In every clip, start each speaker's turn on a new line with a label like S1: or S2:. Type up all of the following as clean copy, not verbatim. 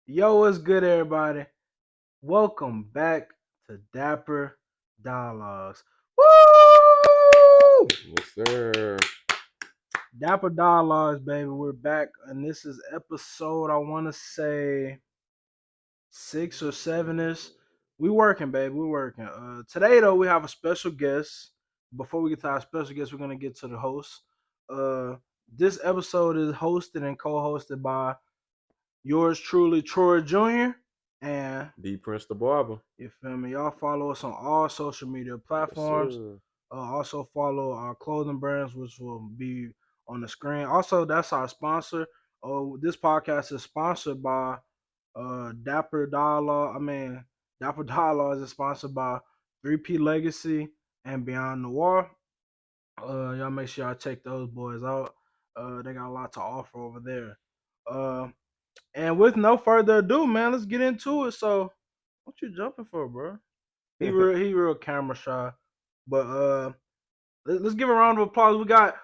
S1: Yo, what's good, everybody? Welcome back to Dapper Dialogues. Woo!
S2: Yes, sir.
S1: Dapper Dialogues, baby. We're back, and this is episode, I want to say, 6 or 7 ish. We working, baby. We working. Today, though, we have a special guest. Before we get to our special guest, we're going to get to the host. Uh, this episode is hosted and co hosted by yours truly, Troy Jr. And
S2: D Prince the Barber.
S1: you feel me? Y'all follow us on all social media
S2: Yes,
S1: platforms.
S2: sir.
S1: Also follow our clothing brands, which will be on the screen. Also, that's our sponsor. Oh, this podcast is sponsored by Dapper Dialogue. Dapper Dialogue is sponsored by 3P Legacy and Beyond Noir. Y'all make sure y'all check those boys out. They got a lot to offer over there. Uh, and with no further ado, man, let's get into it. So, what you jumping for, bro? He real camera shy. But let's give a round of applause. We got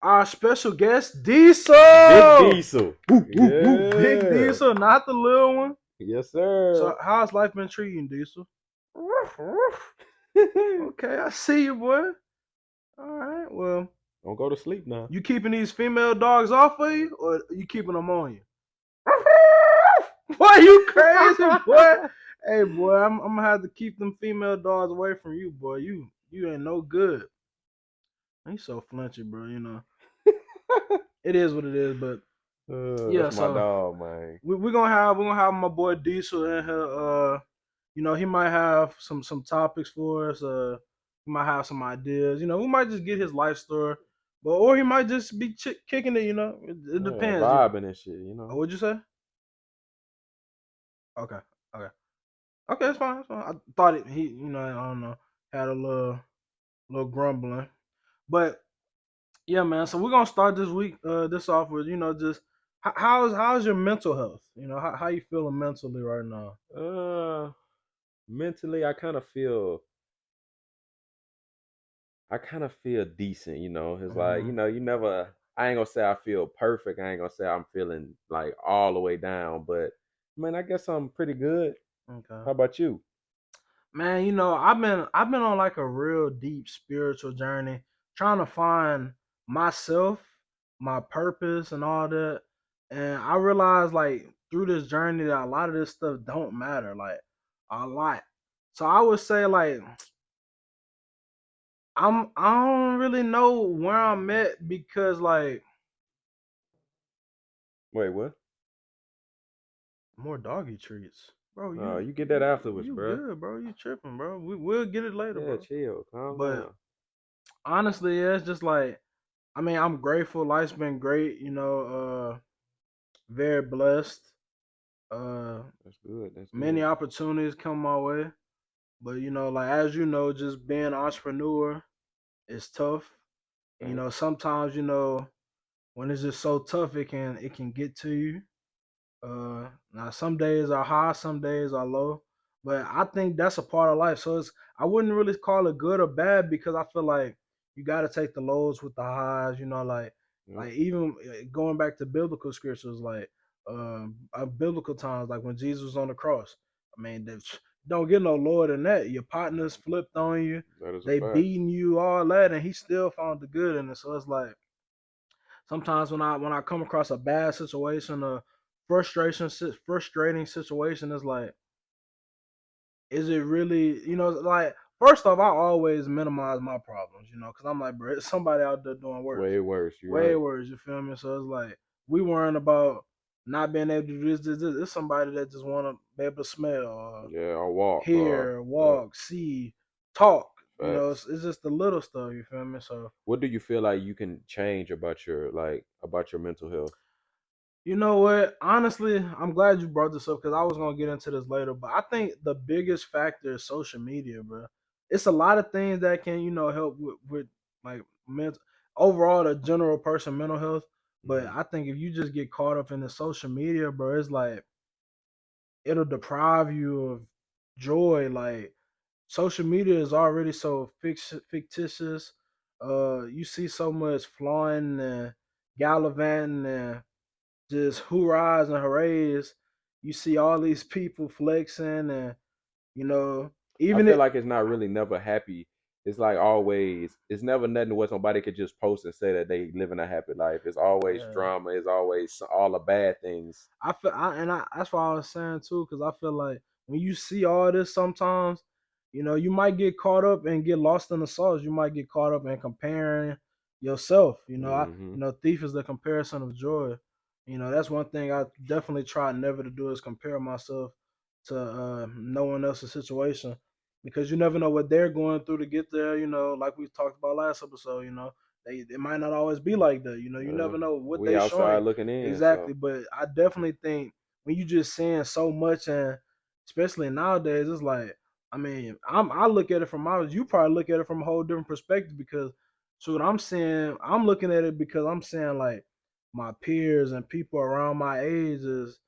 S1: our special guest,
S2: Big
S1: Diesel.
S2: Diesel.
S1: Woo, woo, woo. Big
S2: Yeah.
S1: Diesel, not the little one.
S2: Yes, sir.
S1: So how's life been treating Diesel? Okay, I see you, boy. All right, well,
S2: Don't go to sleep now.
S1: you keeping these female dogs off of you, or you keeping them on you? Boy, you crazy, boy. Hey, boy, I'm gonna have to keep them female dogs away from you, boy. You ain't no good. He's so flinchy, bro. It is what it is, but yeah.
S2: That's my
S1: So
S2: dog, man.
S1: we're gonna have my boy Diesel in here. He might have some topics for us. He might have some ideas. We might just get his life story, but or he might just be kicking it. It
S2: Yeah,
S1: depends.
S2: vibing and shit,
S1: What'd you say? Okay, okay, okay. It's fine. It's fine. I thought I don't know, had a little grumbling, but yeah, man. So we're gonna start this off with just how's your mental health? How you feeling mentally right now?
S2: Uh, mentally, I kind of feel decent. It's like
S1: Hmm.
S2: you never. I ain't gonna say I feel perfect. I ain't gonna say I'm feeling like all the way down, but man, I guess I'm pretty good.
S1: Okay,
S2: How about you?
S1: man. I've been on like a real deep spiritual journey, trying to find myself, my purpose, and all that. And I realized like through this journey that a lot of this stuff don't matter, like a lot. So I would say like I don't really know where I'm at because like
S2: Wait, what?
S1: more doggy treats. Bro,
S2: You get that afterwards,
S1: you
S2: bro.
S1: good, bro. You tripping, bro. We'll get it later,
S2: Yeah,
S1: bro.
S2: chill, calm
S1: But
S2: down.
S1: honestly, yeah, it's just like I'm grateful. Life's been great, very blessed. Uh
S2: That's good. That's
S1: Many
S2: good.
S1: opportunities come my way. But like as you know, just being an entrepreneur is tough.
S2: Thanks.
S1: Sometimes, when it's just so tough it can get to you. Now some days are high, some days are low, but I think that's a part of life. So I wouldn't really call it good or bad because I feel like you got to take the lows with the highs.
S2: Yep.
S1: Like even going back to biblical scriptures, like biblical times, like when Jesus was on the cross. I mean, don't get no lower than that. Your partners flipped on you,
S2: That is a
S1: they
S2: fact.
S1: beating you, all that, and he still found the good in it. So it's like sometimes when I come across a bad situation, a frustrating situation, is like, is it really, like first off, I always minimize my problems, because I'm like, bro, it's somebody out there doing worse,
S2: Way worse. You're
S1: way
S2: right.
S1: worse. You feel me? So it's like we worrying about not being able to do this. It's somebody that just want to be able to smell,
S2: Yeah, I'll walk.
S1: hear,
S2: Yep.
S1: walk, see, talk.
S2: Facts.
S1: It's just the little stuff. You feel me? So
S2: What do you feel like you can change about your mental health?
S1: you know what? Honestly, I'm glad you brought this up because I was gonna get into this later. But I think the biggest factor is social media, bro. It's a lot of things that can, help with like mental overall the general person mental health. But
S2: Hmm.
S1: I think if you just get caught up in the social media, bro, it's like it'll deprive you of joy. Like social media is already so fictitious. You see so much flaunting and gallivanting and just hoorahs and hoorays. you see all these people flexing, and you know,
S2: I
S1: even
S2: feel
S1: it.
S2: like it's not really never happy. It's like always, it's never nothing where somebody could just post and say that they living a happy life. It's always
S1: Yeah,
S2: drama. It's always all the bad things.
S1: that's why I was saying too, because I feel like when you see all this, sometimes, you might get caught up and get lost in the sauce. You might get caught up in comparing yourself.
S2: Hmm.
S1: Thief is the comparison of joy. That's one thing I definitely try never to do is compare myself to no one else's situation, because you never know what they're going through to get there. Like we talked about last episode. It might not always be like that. You never know what
S2: We
S1: they
S2: outside
S1: showing.
S2: looking in,
S1: Exactly,
S2: so
S1: but I definitely think when you just seeing so much, and especially nowadays, it's like, I mean, I look at it from you probably look at it from a whole different perspective, because so what I'm saying, I'm looking at it because I'm saying like my peers and people around my age is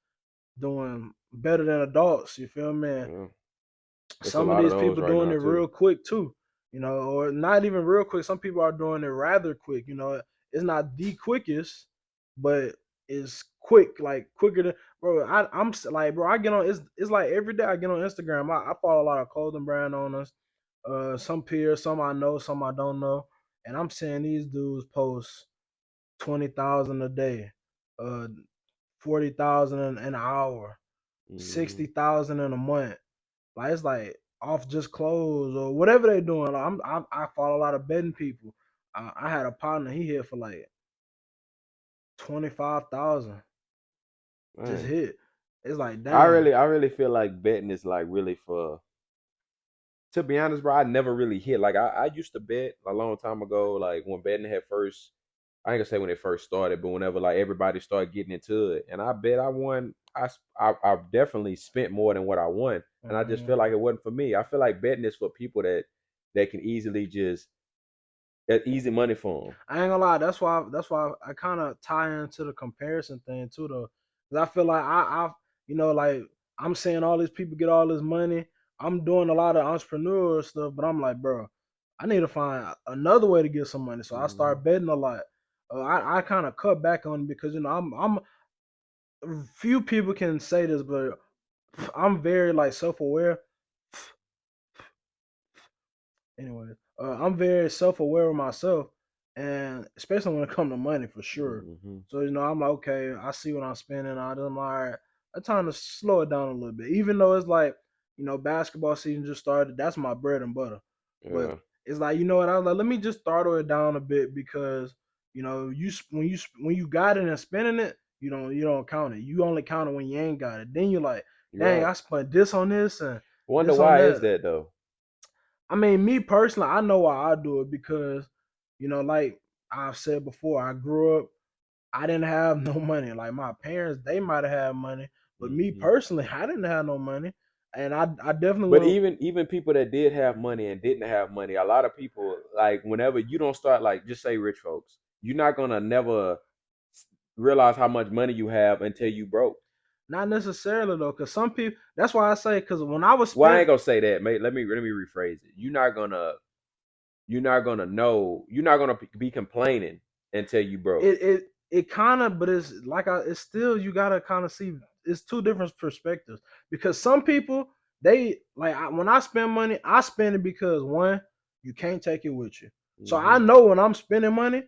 S1: doing better than adults. You feel me?
S2: yeah, it's a
S1: Some of
S2: lot of
S1: these
S2: those
S1: people
S2: right
S1: doing
S2: now
S1: it
S2: too.
S1: real quick too, or not even real quick. Some people are doing it rather quick. It's not the quickest, but it's quick, like quicker than, bro. Like, bro, I get on, it's like every day I get on Instagram. I follow a lot of clothing brand owners, some peers, some I know, some I don't know, and I'm seeing these dudes post 20,000 a day, uh 40,000 an hour,
S2: Hmm.
S1: 60,000 in a month. Like, it's like off just clothes or whatever they're doing. Like, I follow a lot of betting people. I had a partner, he hit for like 25,000, just
S2: Dang.
S1: hit. It's like,
S2: I
S1: dang.
S2: really, I really feel like betting is like really for. To be honest, bro, I never really hit. Like I used to bet a long time ago. Like when betting had first, I ain't gonna say when it first started, but whenever like everybody started getting into it, and I bet I won. I definitely spent more than what I won, and I just
S1: Mhm.
S2: feel like it wasn't for me. I feel like betting is for people that can easily just that easy money for them.
S1: I ain't gonna lie. That's why I kind of tie into the comparison thing too, though. 'Cause I feel like like I'm seeing all these people get all this money. I'm doing a lot of entrepreneurial stuff, but I'm like, bro, I need to find another way to get some money. So I
S2: Hmm.
S1: start betting a lot. I kind of cut back on it because I'm few people can say this, but I'm very like self aware. Anyway, I'm very self aware of myself, and especially when it comes to money, for sure.
S2: Hmm.
S1: So I'm like, okay, I see what I'm spending. I'm like, all right, it's time to slow it down a little bit. Even though it's like, basketball season just started. That's my bread and butter. But
S2: Yeah,
S1: it's like, you know what? I was like, let me just throttle it down a bit, because when you got it and spending it, you don't count it. You only count it when you ain't got it. Then you're like,
S2: you're
S1: dang,
S2: right.
S1: I spent this on this and
S2: Wonder
S1: this on
S2: why is
S1: that.
S2: that though?
S1: I mean, me personally, I know why I do it, because, like I've said before, I grew up, I didn't have no money. Like my parents, they might have had money, but me
S2: Hmm.
S1: personally, I didn't have no money, and I definitely
S2: But
S1: wouldn't.
S2: even people that did have money and didn't have money, a lot of people like whenever you don't start like just say rich folks, you're not gonna never realize how much money you have until you broke.
S1: Not necessarily though, because some people. That's why I say, because when I was
S2: Well, I
S1: spent,
S2: ain't gonna say that, mate. Let me rephrase it. You're not gonna be complaining until you broke.
S1: it kind of, but it's like it's still, you gotta kind of see, it's two different perspectives, because some people, they like, when I spend money, I spend it because, one, you can't take it with you. So I
S2: Hmm.
S1: know when I'm spending money,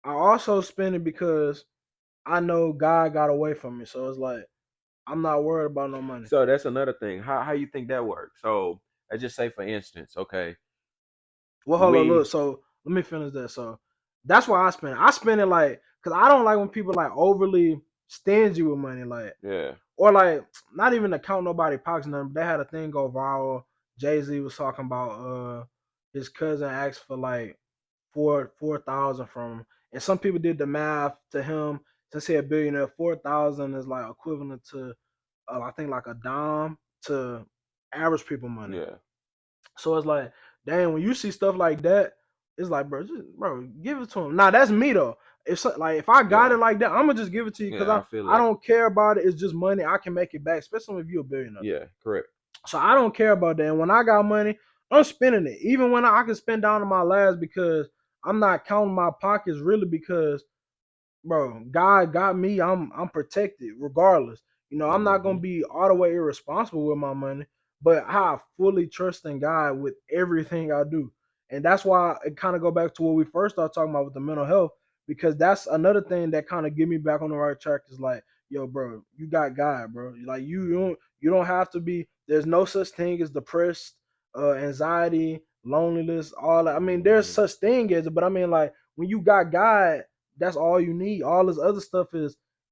S1: I also spend it because I know God got away from me. So it's like, I'm not worried about no money.
S2: So that's another thing. How you think that works? So let's just say, for instance, okay,
S1: Well, hold on, look.
S2: we
S1: So let me finish that. So that's why I spend it. I spend it like, because I don't like when people like overly stingy with money, like,
S2: yeah,
S1: or like, not even to count nobody pockets nothing. But they had a thing go viral. Jay-Z was talking about his cousin asked for like 4,000 from him, and some people did the math to him. Since he a billionaire, 4,000 is like equivalent to I think like a dime to average people money.
S2: yeah,
S1: So it's like, dang, when you see stuff like that, it's like, bro, give it to him. Now that's me though. If I got
S2: yeah,
S1: it like that, I'm gonna just give it to you, because
S2: yeah. I feel
S1: I
S2: that.
S1: don't care about it. It's just money. I can make it back, especially if you're a billionaire.
S2: Yeah, correct.
S1: So I don't care about that. And when I got money, I'm spending it. Even when I can spend down to my last, because I'm not counting my pockets, really, because, bro, God got me. I'm protected regardless. I'm not gonna
S2: Mm-hmm.
S1: be all the way irresponsible with my money, but I fully trust in God with everything I do. And that's why it kind of go back to what we first started talking about with the mental health, because that's another thing that kind of get me back on the right track is like, yo, bro, you got God, bro. Like you don't have to be. There's no such thing as depressed, anxiety, loneliness, all that. I mean, there's
S2: Mm-hmm.
S1: such thing as it, but I mean, like when you got God, that's all you need. All this other stuff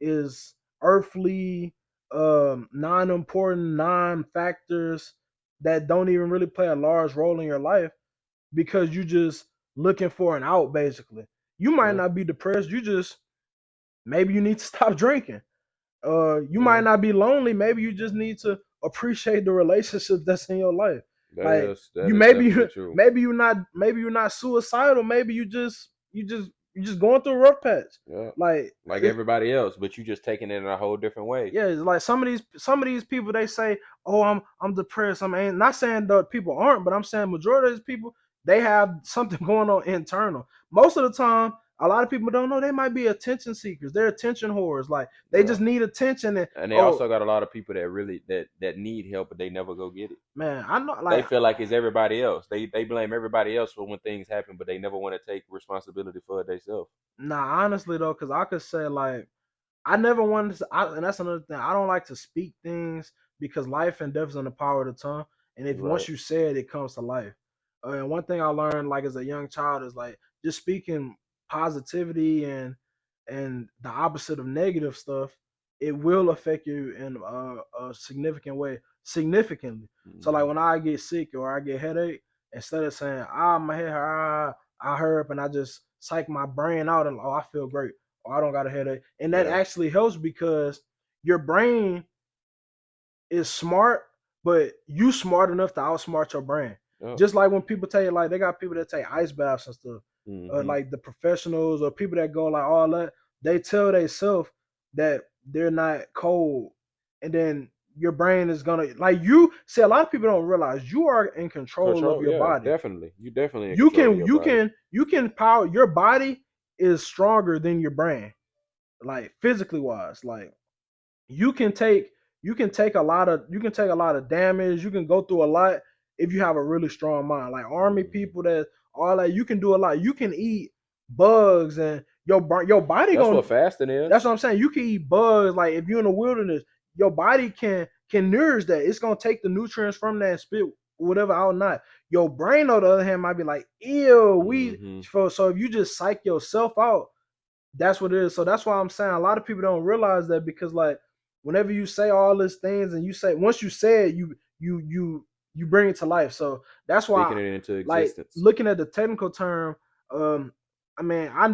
S1: is earthly, non-important, non-factors that don't even really play a large role in your life because you just looking for an out. Basically, you might
S2: Yeah.
S1: not be depressed. You just maybe you need to stop drinking. You might
S2: Yeah.
S1: not be lonely. Maybe you just need to appreciate the relationships that's in your life. Like
S2: That
S1: you
S2: is
S1: maybe
S2: definitely true.
S1: maybe you're not suicidal. Maybe you just going through a rough patch.
S2: Yeah.
S1: Like
S2: Like
S1: it's
S2: everybody else, but you just taking it in a whole different way.
S1: yeah, it's like some of these people they say, oh, I'm depressed. I'm not saying that people aren't, but I'm saying majority of these people they have something going on internal. Most of the time, a lot of people don't know they might be attention seekers. They're attention whores. Like they
S2: Yeah.
S1: just need attention and
S2: And they
S1: oh
S2: also got a lot of people that really that need help, but they never go get it.
S1: man, I know
S2: They
S1: like
S2: feel like it's everybody else. They blame everybody else for when things happen, but they never want to take responsibility for it themselves.
S1: nah honestly though, because I could say like I never wanted to, and that's another thing. I don't like to speak things because life and death is in the power of the tongue. And if
S2: You're right.
S1: once you say it, it comes to life. And one thing I learned, like as a young child, is like just speaking positivity and the opposite of negative stuff. It will affect you in a significant way, significantly. So like
S2: Hmm.
S1: when I get sick or I get headache, instead of saying my head hurt, I hurt up, and I just psych my brain out and I feel great. I don't got a headache. And that
S2: Yeah.
S1: actually helps because your brain is smart, but you smart enough to outsmart your brain.
S2: Yeah.
S1: Just like when people tell you, like they got people that take ice baths and stuff,
S2: Hmm.
S1: like the professionals or people that go like all that, they tell themselves that they're not cold, and then your brain is gonna like you see. A lot of people don't realize you are in control of
S2: Control.
S1: your
S2: Yeah.
S1: body.
S2: Definitely. You definitely in
S1: You
S2: control of
S1: can
S2: your
S1: you
S2: body.
S1: can you can power your body is stronger than your brain, like physically wise. Like you can take you can take a lot of damage. You can go through a lot if you have a really strong mind. Like army
S2: Hmm.
S1: people that all that you can do a lot. You can eat bugs and your body
S2: That's
S1: gonna.
S2: what fasting
S1: That's
S2: is.
S1: what I'm saying. You can eat bugs. Like if you're in the wilderness, your body can nourish that. It's gonna take the nutrients from that and spit whatever out. Not your brain on the other hand might be like, ew, we.
S2: Hmm.
S1: So if you just psych yourself out, that's what it is. So that's why I'm saying a lot of people don't realize that because like whenever you say all these things and you say once you say it, you bring it to life. So that's why
S2: Speaking it into
S1: like
S2: existence.
S1: looking at the technical term, um, I mean I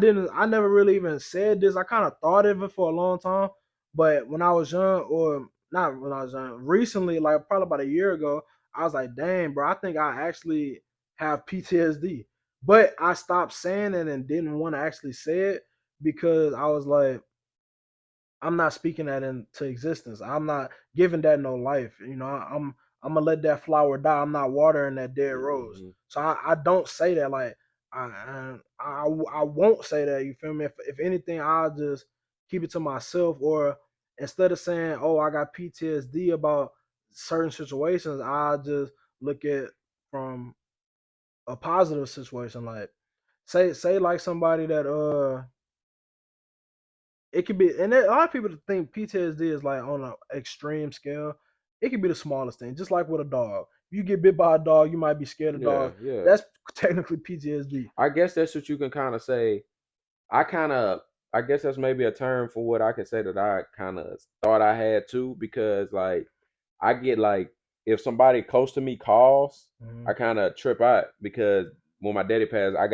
S1: never really even said this. I kind of thought of it for a long time, but when I was young, or not when I was young, recently, like probably about a year ago, I was like, dang, bro, I think I actually have PTSD. But I stopped saying it and didn't want to actually say it because I was like, I'm not speaking that into existence. I'm not giving that no life. I'm gonna let that flower die. I'm not watering that dead rose.
S2: Hmm.
S1: So I don't say that. Like I won't say that. You feel me? If anything, I'll just keep it to myself. Or instead of saying, "Oh, I got PTSD about certain situations," I just look at from a positive situation. Like say like somebody that it could be, and a lot of people think PTSD is like on an extreme scale. It could be the smallest thing, just like with a dog. If you get bit by a dog, you might be scared of
S2: Yeah.
S1: dogs.
S2: Yeah.
S1: That's technically PTSD.
S2: I guess that's what you can kind of say. I kind of, I guess that's maybe a term for what I could say that I kind of thought I had too, because like I get like if somebody close to me calls,
S1: Hmm.
S2: I kind of trip out because when my daddy passed, I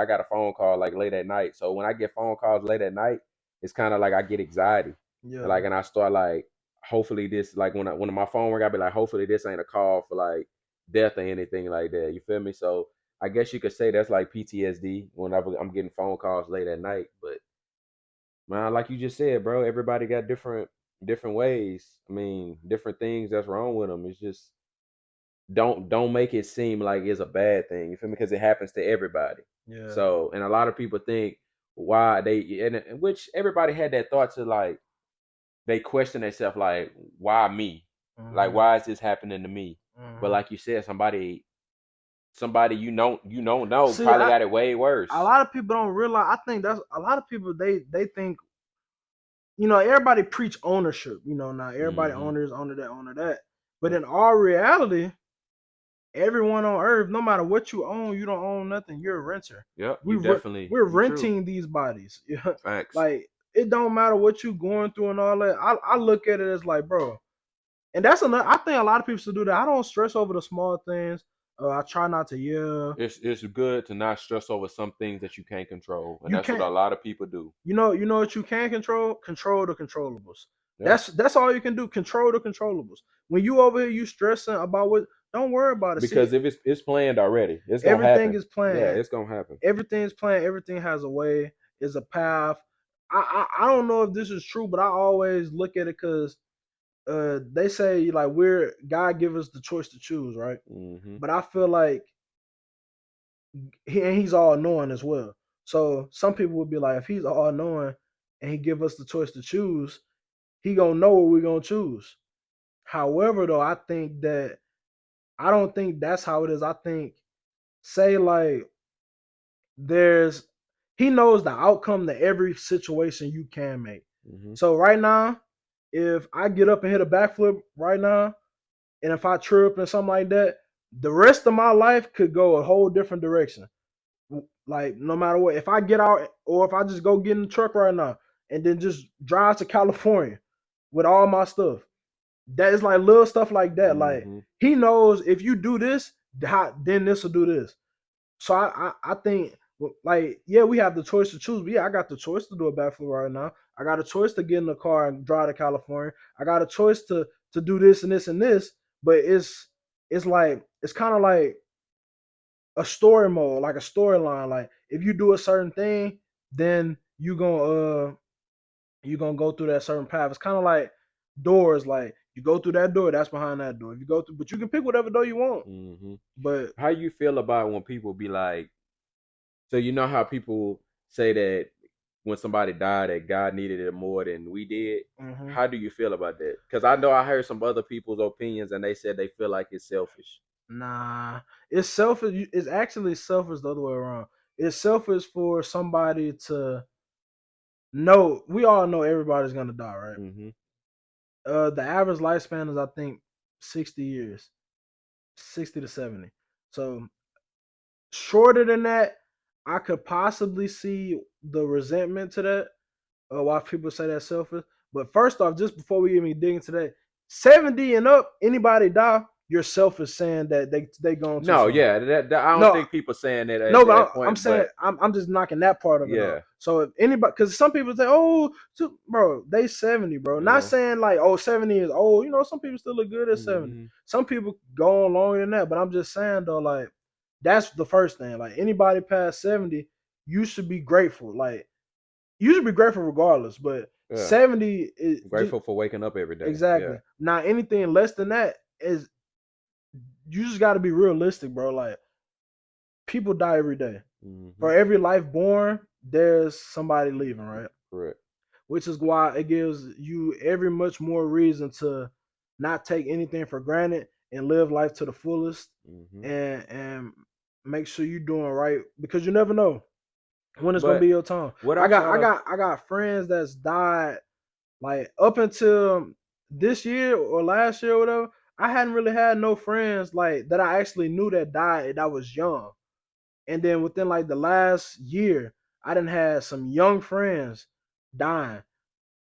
S2: got a phone call like late at night. So when I get phone calls late at night, it's kind of like I get anxiety, and
S1: Yeah,
S2: like and I start like hopefully this like when my phone ring, I be like hopefully this ain't a call for like death or anything like that. You feel me? So I guess you could say that's like PTSD whenever I'm getting phone calls late at night. But man, like you just said, bro, everybody got different ways. I mean, different things that's wrong with them. It's just don't make it seem like it's a bad thing. You feel me? Because it happens to everybody.
S1: yeah,
S2: So, and a lot of people think why they and which everybody had that thought to like they question themselves like, why me? Like,
S1: Mhm.
S2: why is this happening to me? But
S1: Mhm.
S2: like you said, somebody you know
S1: See,
S2: probably got it way
S1: a
S2: worse.
S1: lot of people don't realize. I think that's a lot of people. They think, everybody preach ownership. Now everybody
S2: Hmm.
S1: owners, owner that. But in all reality, everyone on earth, no matter what you own, you don't own nothing. You're a renter.
S2: Yep,
S1: We
S2: you
S1: re-
S2: definitely
S1: we're
S2: you true.
S1: renting these bodies.
S2: Facts.
S1: Like, it don't matter what you going through and all that. I look at it as like, bro, and that's another. I think a lot of people should do that. I don't stress over the small things. I try not to yell.
S2: It's good to not stress over some things that you can't control, and
S1: You
S2: that's what
S1: can't.
S2: a lot of people do.
S1: You know what you can control? Control the controllables.
S2: Yeah,
S1: That's all you can do. Control the controllables. When you over here, you stressing about what? Don't worry about it. See,
S2: because if it's planned already, it's gonna
S1: everything
S2: happen.
S1: is
S2: Yeah,
S1: planned.
S2: it's gonna happen.
S1: Everything's planned. Everything has a way. Is a path. I don't know if this is true, but I always look at it because they say like God give us the choice to choose, right?
S2: Hmm.
S1: But I feel like he's all knowing as well. So some people would be like, if he's all knowing and he give us the choice to choose, he gonna know what we're gonna choose. However, though, I don't think that's how it is. I think, say like there's he knows the outcome to every situation you can make.
S2: Hmm.
S1: So right now, if I get up and hit a backflip right now, and if I trip and something like that, the rest of my life could go a whole different direction. Like, no matter what, if I get out or if I just go get in the truck right now and then just drive to California with all my stuff, that is like little stuff like that. Like,
S2: Hmm.
S1: he knows if you do this, then this will do this. So I think, like, yeah, we have the choice to choose. But yeah, I got the choice to do a backflip right now. I got a choice to get in the car and drive to California. I got a choice to do this and this and this. But it's like it's kind of like a story mode, like a storyline. Like, if you do a certain thing, then you gonna go through that certain path. It's kind of like doors. Like, you go through that door, that's behind that door. If you go through, but you can pick whatever door you want.
S2: Hmm.
S1: But
S2: How you feel about when people be like, so you know how people say that when somebody died that God needed it more than we did?
S1: mhm.
S2: How do you feel about that? Because I know I heard some other people's opinions and they said they feel like it's selfish.
S1: Nah, it's selfish. It's actually selfish the other way around. It's selfish for somebody to know. We all know everybody's gonna die, right?
S2: Hmm.
S1: The average lifespan is, I think, 60 years, 60 to 70. So shorter than that, I could possibly see the resentment to that. Why people say that's selfish. But first off, just before we even dig into that, 70 and up, anybody die, you're selfish saying that they gone too
S2: No,
S1: soon.
S2: yeah, I don't
S1: No,
S2: think people saying that at
S1: no, but
S2: that
S1: I'm
S2: point,
S1: saying
S2: but
S1: I'm just knocking that part of it off.
S2: yeah,
S1: So if anybody, because some people say, oh, bro, they 70, bro. Not
S2: yeah.
S1: saying like, oh, 70 is old. Some people still look good at 70.
S2: Hmm.
S1: Some people go on longer than that. But I'm just saying though, like, that's the first thing. Like, anybody past 70, you should be grateful. Like, you should be grateful regardless. But
S2: Yeah.
S1: 70 is
S2: I'm
S1: just
S2: grateful for waking up every day. Yeah.
S1: exactly. Now anything less than that is, you just got to be realistic, bro. Like, people die every day.
S2: Hmm.
S1: For every life born, there's somebody leaving, right?
S2: Correct.
S1: Which is why it gives you every much more reason to not take anything for granted and live life to the fullest,
S2: Hmm.
S1: and make sure you're doing right, because you never know when it's gonna be
S2: But
S1: your time.
S2: what
S1: I
S2: I
S1: got
S2: saw
S1: I
S2: the
S1: got I got friends that's died like up until this year or last year or whatever. I hadn't really had no friends like that I actually knew that died that was young. And then within like the last year, I done had some young friends dying,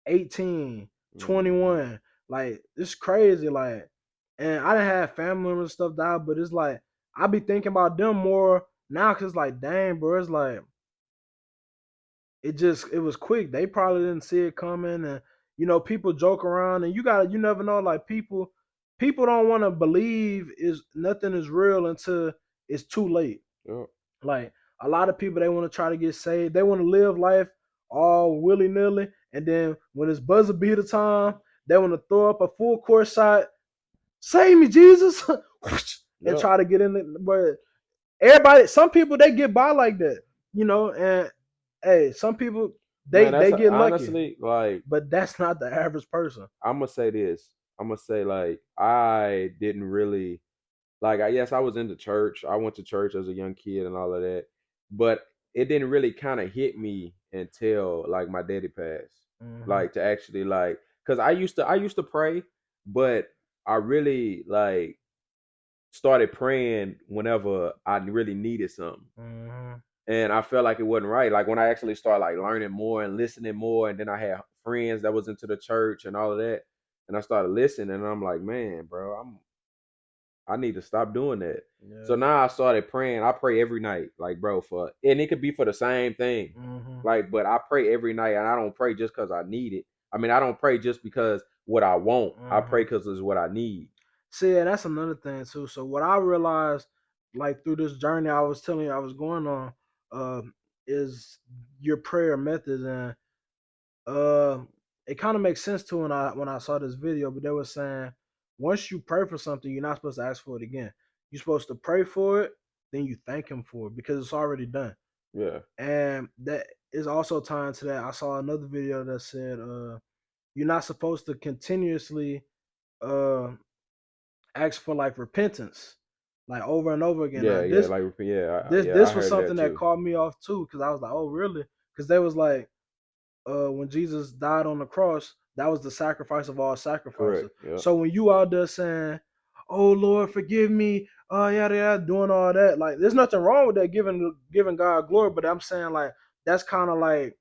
S1: 18,
S2: Mhm.
S1: 21. Like, it's crazy. Like, and I done had family members and stuff die, but it's like, I be thinking about them more now because, like, dang, bro, it's like, it was quick. They probably didn't see it coming. And, people joke around, and you never know. Like, people don't want to believe is nothing is real until it's too late.
S2: Yep.
S1: Like, a lot of people, they want to try to get saved. They want to live life all willy nilly, and then when it's buzzer beater time, they want to throw up a full court shot. Save me, Jesus, and
S2: Yep.
S1: try to get in it. But everybody, some people, they get by like that, And hey, some people. They
S2: Man,
S1: they
S2: that's
S1: get lucky,
S2: honestly like
S1: but that's not the average person.
S2: I'm gonna say this. I'm gonna say like I didn't really like. I yes, I was into church. I went to church as a young kid and all of that, but it didn't really kind of hit me until like my daddy passed.
S1: Hmm.
S2: Like to actually like, cause I used to pray, but I really like started praying whenever I really needed something.
S1: Hmm.
S2: And I felt like it wasn't right. Like when I actually started like learning more and listening more, and then I had friends that was into the church and all of that, and I started listening, and I'm like, man, bro, I need to stop doing that. So
S1: Yeah.
S2: now I started praying. I pray every night, like bro, for and it could be for the same thing,
S1: Hmm.
S2: like, but I pray every night, and I don't pray just because I need it. I mean, I don't pray just because what I want. I pray
S1: Hmm.
S2: because it's what I need.
S1: See, yeah, that's another thing too. So what I realized, like through this journey I was telling you I was going on, is your prayer methods, and uh, it kind of makes sense too when I saw this video. But they were saying once you pray for something, you're not supposed to ask for it again. You're supposed to pray for it, then you thank Him for it because it's already done.
S2: Yeah,
S1: And that is also tying to that. I saw another video that said, you're not supposed to continuously uh ask for like repentance, like over and over again. Now
S2: yeah, yeah. Like, yeah, yeah. I
S1: this was
S2: heard of
S1: something
S2: that
S1: that
S2: too.
S1: caught me off too, because I was like, oh really? Because they was like, when Jesus died on the cross, that was the sacrifice of all sacrifices.
S2: Correct. Yeah.
S1: So when you out there saying, "Oh Lord, forgive me," yada yada, doing all that, like, there's nothing wrong with that, giving God glory. But I'm saying like that's kind of like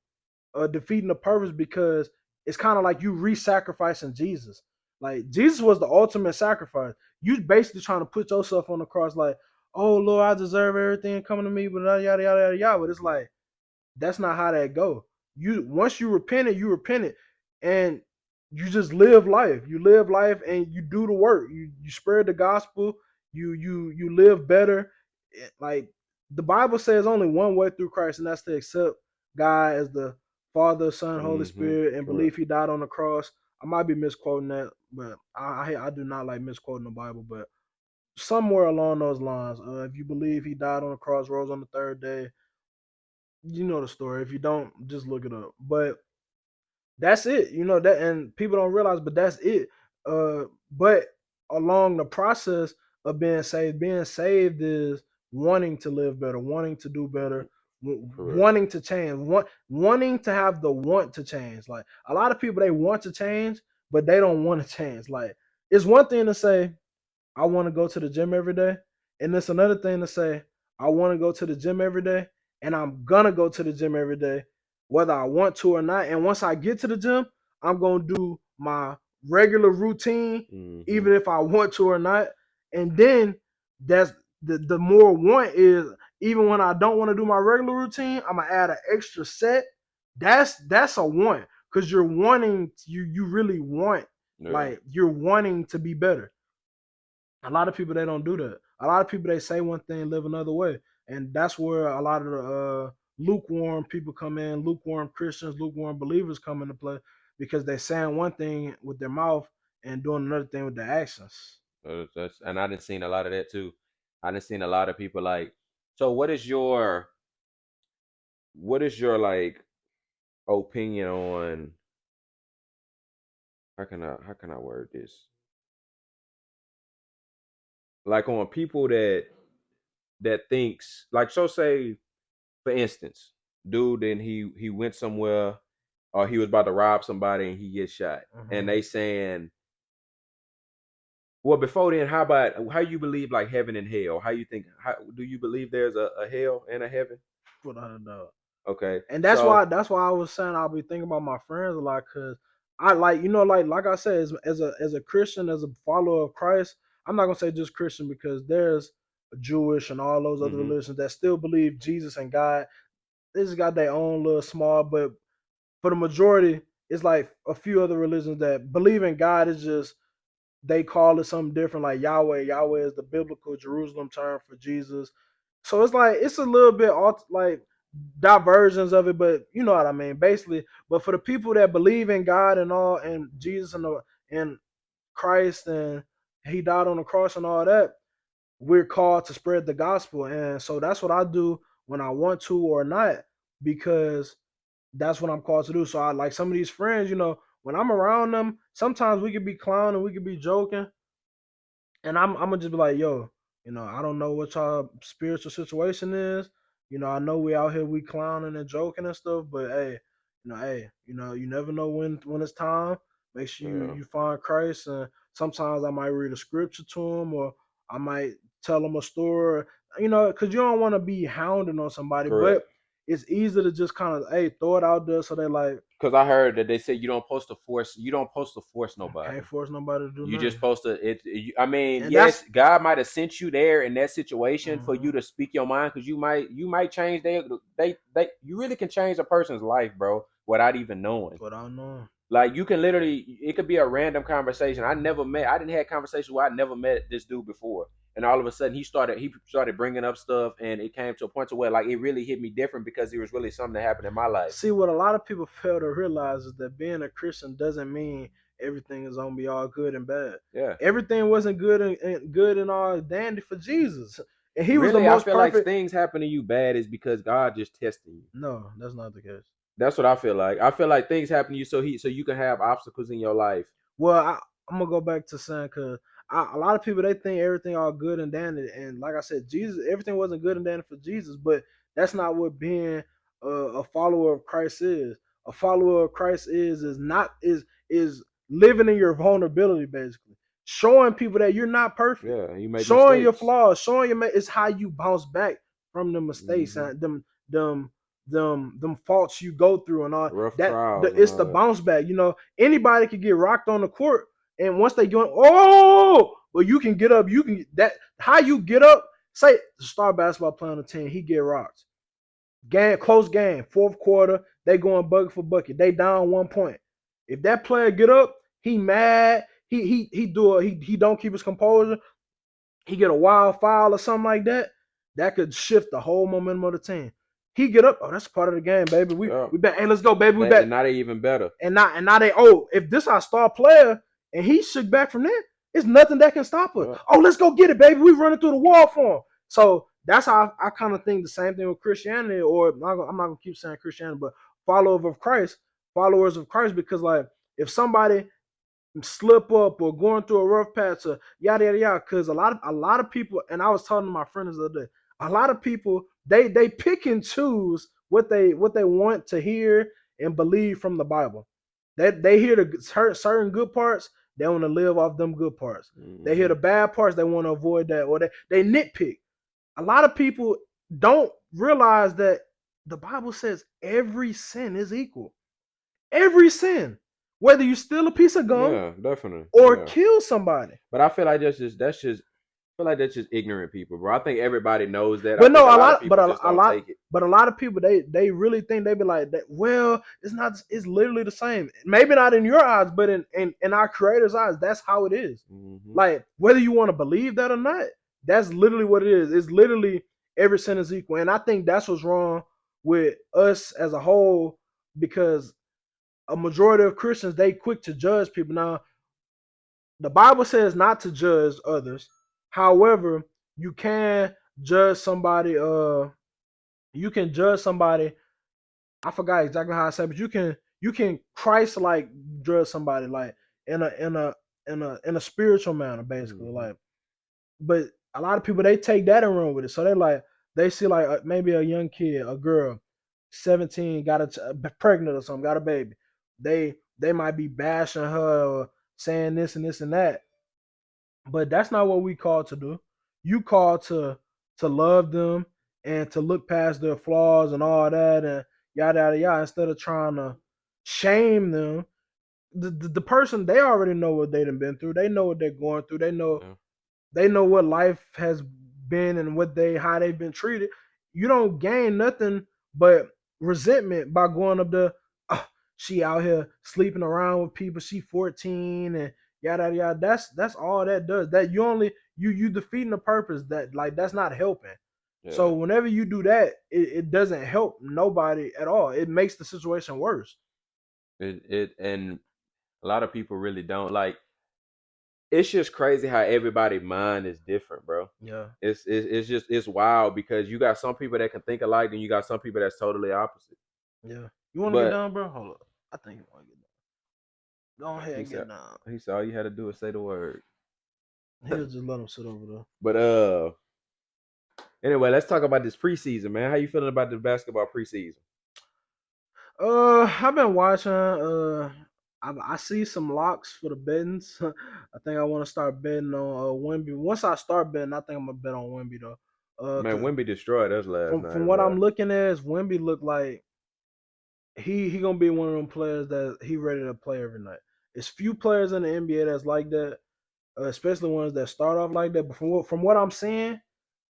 S1: defeating the purpose, because it's kind of like you re-sacrificing Jesus. Like Jesus was the ultimate sacrifice. You basically trying to put yourself on the cross, like, "Oh Lord, I deserve everything coming to me," but yada yada yada yada. But it's like that's not how that go. You once you repent it, and you just live life. You live life and you do the work. You spread the gospel. You live better. Like the Bible says, only one way through Christ, and that's to accept God as the Father, Son, Holy
S2: Mm-hmm.
S1: Spirit, and
S2: Correct.
S1: believe He died on the cross. I might be misquoting that, but I do not like misquoting the Bible, but somewhere along those lines, if you believe He died on the cross, rose on the third day, you know the story. If you don't, just look it up. But that's it. You know that, and people don't realize, but that's it. But along the process of being saved is wanting to live better, wanting to do better,
S2: Correct.
S1: wanting to change, wanting to have the want to change. Like a lot of people, they want to change, but they don't want to change. Like it's one thing to say, I want to go to the gym every day. And it's another thing to say, I want to go to the gym every day, and I'm gonna go to the gym every day, whether I want to or not. And once I get to the gym, I'm gonna do my regular routine,
S2: Mm-hmm.
S1: even if I want to or not. And then that's the more want is, even when I don't want to do my regular routine, I'm gonna add an extra set. That's a want, because you really want,
S2: Yeah.
S1: like you're wanting to be better. A lot of people, they don't do that. A lot of people, they say one thing, live another way, and that's where a lot of the lukewarm people come in. Lukewarm Christians, lukewarm believers come into play, because they're saying one thing with their mouth and doing another thing with their actions.
S2: That's and I didn't seen a lot of that too. I didn't seen a lot of people like. So what is your like opinion on how can I word this? Like on people that thinks like so say for instance, dude and he went somewhere or he was about to rob somebody and he gets shot. And
S1: Hmm.
S2: they saying, well, before then, how about how you believe like heaven and hell? How you think? How do you believe there's a hell and a heaven?
S1: Without a doubt.
S2: Okay,
S1: And
S2: so
S1: that's why I was saying I'll be thinking about my friends a lot, because I, like, like I said, as a Christian, as a follower of Christ, I'm not gonna say just Christian, because there's Jewish and all those other
S2: hmm
S1: religions that still believe Jesus and God. They just got their own little small, but for the majority, it's like a few other religions that believe in God. Is just they call it something different, like Yahweh. Yahweh is the biblical Jerusalem term for Jesus. So it's like it's a little bit like diversions of it, but you know what I mean, basically. But for the people that believe in God and all, and Jesus and Christ, and He died on the cross and all that, we're called to spread the gospel, and so that's what I do when I want to or not, because that's what I'm called to do. So I like some of these friends, when I'm around them, sometimes we could be clowning, we could be joking, and I'm gonna just be like, yo, I don't know what y'all spiritual situation is. I know we out here we clowning and joking and stuff, but you never know when it's time. Make sure you
S2: Yeah,
S1: you find Christ, and sometimes I might read a scripture to them, or I might tell them a story. Because you don't want to be hounding on somebody, but
S2: correct.
S1: it's easy to just kind of throw it out there so they like
S2: Because I heard that they say you don't supposed to force nobody.
S1: can't force nobody to do
S2: You just
S1: nothing,
S2: supposed to I mean,
S1: and that's
S2: yes, God might have sent you there in that situation for you
S1: mhm,
S2: to speak your mind, because you might change they you really can change a person's life, bro, without even knowing.
S1: what I know.
S2: Like, you can literally, it could be a random conversation. I didn't have conversations where I never met this dude before, and all of a sudden he started bringing up stuff, and it came to a point to where, like, it really hit me different because it was really something that happened in my life.
S1: See, what a lot of people fail to realize is that being a Christian doesn't mean everything is gonna be all good and bad.
S2: Yeah.
S1: Everything wasn't good and all dandy for Jesus, and he was the
S2: Really, I
S1: most
S2: feel like
S1: perfect.
S2: things happen to you bad is because God just testing you.
S1: No, that's not the case.
S2: That's what I feel like. I feel like things happen to you so you can have obstacles in your life.
S1: Well, I'm gonna go back to saying because a lot of people they think everything all good and dandy, and like I said, Jesus, everything wasn't good and dandy for Jesus, but that's not what being a follower of Christ is. A follower of Christ is not is living in your vulnerability, basically showing people that you're not perfect,
S2: Yeah, you make
S1: showing your
S2: mistakes.
S1: flaws, showing it's how you bounce back from the mistakes
S2: Hmm.
S1: and them them faults you go through and all
S2: Rough
S1: that.
S2: trials and
S1: It's
S2: all
S1: the
S2: that.
S1: bounce back. Anybody could get rocked on the court, and once they go, oh, but you can get up. You can that how you get up. Say the star basketball player on the team, he get rocked. Game close game, fourth quarter, they going bucket for bucket. They down 1 point. If that player get up, he mad. He don't keep his composure. He get a wild foul or something like that. That could shift the whole momentum of the team. He get up. Oh, that's part of the game, baby. We
S2: Yeah.
S1: we bet. Hey, let's go, baby. We
S2: That,
S1: bet.
S2: and now they even better.
S1: And now they if this our star player and he shook back from that, it's nothing that can stop us.
S2: Yeah.
S1: Oh, let's go get it, baby. We running through the wall for him. So that's how I kind of think the same thing with Christianity, or I'm not gonna keep saying Christianity, but followers of Christ, because like if somebody slip up or going through a rough patch or yada yada yada. Because a lot of people, and I was talking to my friends the other day, a lot of people they pick and choose what they want to hear and believe from the Bible. They hear the certain good parts, they want to live off them good parts. They hear
S2: Hmm.
S1: the bad parts, they want to avoid that, or they nitpick. A lot of people don't realize that the Bible says every sin is equal. Every sin, whether you steal a piece of gum
S2: Yeah, definitely.
S1: or
S2: Yeah.
S1: kill somebody.
S2: But I feel like I feel like that's just ignorant people, bro. I think everybody knows that. I
S1: But
S2: think
S1: no,
S2: a
S1: a
S2: lot of
S1: lot, but
S2: people just
S1: a
S2: don't
S1: lot,
S2: take it.
S1: but a lot of people they really think they be like that. Well, it's not. It's literally the same. Maybe not in your eyes, but in our Creator's eyes, that's how it is.
S2: Hmm.
S1: Like whether you want to believe that or not, that's literally what it is. It's literally every sin is equal, and I think that's what's wrong with us as a whole, because a majority of Christians they quick to judge people. Now the Bible says not to judge others. However, you can judge somebody. You can judge somebody. I forgot exactly how I said, but you can Christ like judge somebody like in a spiritual manner, basically.
S2: Hmm.
S1: Like, but a lot of people they take that and run with it. So they see like maybe a young kid, a girl, 17, got pregnant or something, got a baby. They might be bashing her or saying this and this and that, but that's not what we call to do. You call to love them and to look past their flaws and all that and yada yada yada, instead of trying to shame them. The person, they already know what they done been through. They know what they're going through.
S2: Yeah.
S1: They know what life has been and how they've been treated. You don't gain nothing but resentment by going up there. "Oh, she out here sleeping around with people. She 14 and yada yada yada." That's all that does. That you only you defeating the purpose. That like that's not helping. So
S2: Yeah.
S1: whenever you do that, it doesn't help nobody at all. It makes the situation worse.
S2: And a lot of people really don't like. It's just crazy how everybody mind is different, bro.
S1: Yeah,
S2: It's wild because you got some people that can think alike, and you got some people that's totally opposite.
S1: yeah. You want to get
S2: But
S1: down, bro? Hold up. I think you want to get down. Go ahead
S2: he
S1: and
S2: said
S1: get down.
S2: he said all you had to do is say the word.
S1: He'll just let him sit over there.
S2: But anyway, let's talk about this preseason, man. How you feeling about the basketball preseason?
S1: I've been watching. I see some locks for the bettings. I think I want to start betting on Wemby. Once I start betting, I think I'm gonna bet on Wemby though.
S2: Man,
S1: 'Cause
S2: Wemby destroyed us last
S1: from
S2: night,
S1: what I'm
S2: bro.
S1: looking at, is Wemby look like he gonna be one of them players that he ready to play every night. It's few players in the NBA that's like that, especially ones that start off like that. But from what I'm seeing,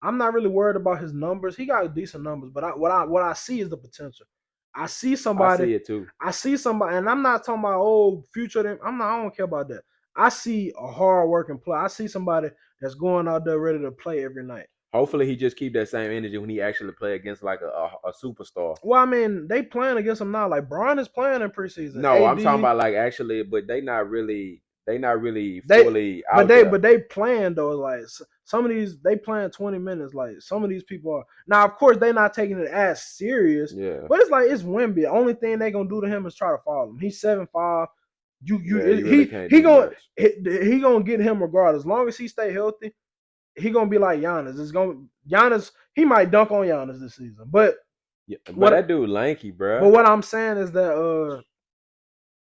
S1: I'm not really worried about his numbers. He got decent numbers, but what I see is the potential. I see
S2: I
S1: somebody,
S2: see it too.
S1: and I'm not talking about future. I don't care about that. I see a hard working player. I see somebody that's going out there ready to play every night.
S2: Hopefully, he just keep that same energy when he actually play against like a superstar.
S1: Well, I mean, they playing against him now. Like Bron is playing in preseason.
S2: No, I'm talking
S1: AD,
S2: about like actually, but they not really
S1: they
S2: fully out there.
S1: but they playing though. Like some of these, they playing 20 minutes. Like some of these people are now. Of course, they not taking it as serious,
S2: Yeah,
S1: but it's like it's Wimby. The only thing they gonna do to him is try to follow him. He's 7'5".
S2: yeah, you really can't do much.
S1: He gonna get him regardless. As long as he stay healthy, he gonna be like Giannis. It's gonna Giannis. He might dunk on Giannis this season, but
S2: Yeah, but
S1: what
S2: that dude lanky,
S1: but
S2: bruh.
S1: what I'm saying is that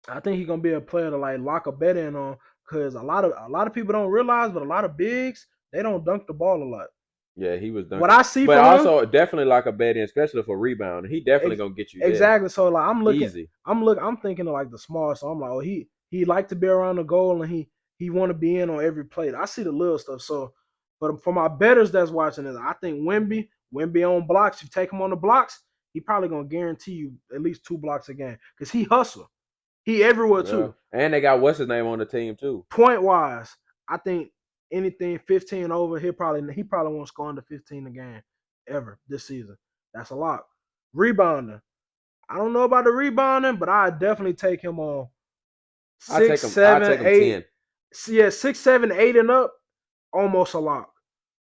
S1: I think he's gonna be a player to like lock a bet in on, because a lot of people don't realize, but a lot of bigs, they don't dunk the ball a lot.
S2: Yeah, he was
S1: What
S2: dunking,
S1: I see
S2: but
S1: from him,
S2: also definitely like a bet in, especially for rebound. He definitely
S1: ex-
S2: gonna get you there
S1: exactly. So like
S2: easy.
S1: I'm thinking of like the small. So I'm like, oh, he like to be around the goal, and he want to be in on every play. I see the little stuff. So, but for my betters that's watching this, I think Wimby on blocks. You take him on the blocks, he probably gonna guarantee you at least 2 blocks a game because he hustle. He everywhere
S2: Yeah,
S1: too.
S2: and they got what's his name on the team too.
S1: Point wise, I think anything 15 over, he probably won't score under 15 a game ever this season. That's a lot. Rebounding. I don't know about the rebounding, but I definitely take him on six,
S2: I
S1: seven,
S2: take him
S1: eight.
S2: 10.
S1: Yeah, 6, 7, 8 and up, almost a lock.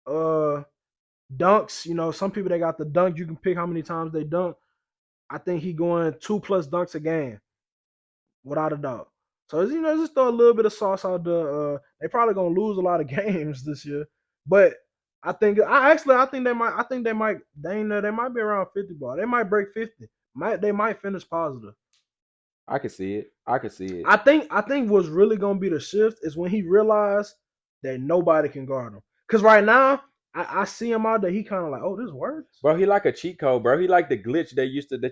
S1: Uh Dunks, some people they got the dunk. You can pick how many times they dunk. I think he going 2+ dunks a game, without a doubt. So just throw a little bit of sauce out there. They probably gonna lose a lot of games this year, but I think they might be around 50 ball. They might break 50. They might finish positive.
S2: I can see it. I can see it,
S1: I think what's really gonna be the shift is when he realized that nobody can guard him. Cause right now I see him out there. He kind of like, oh, this works.
S2: bro. He like a cheat code, bro. He like the glitch that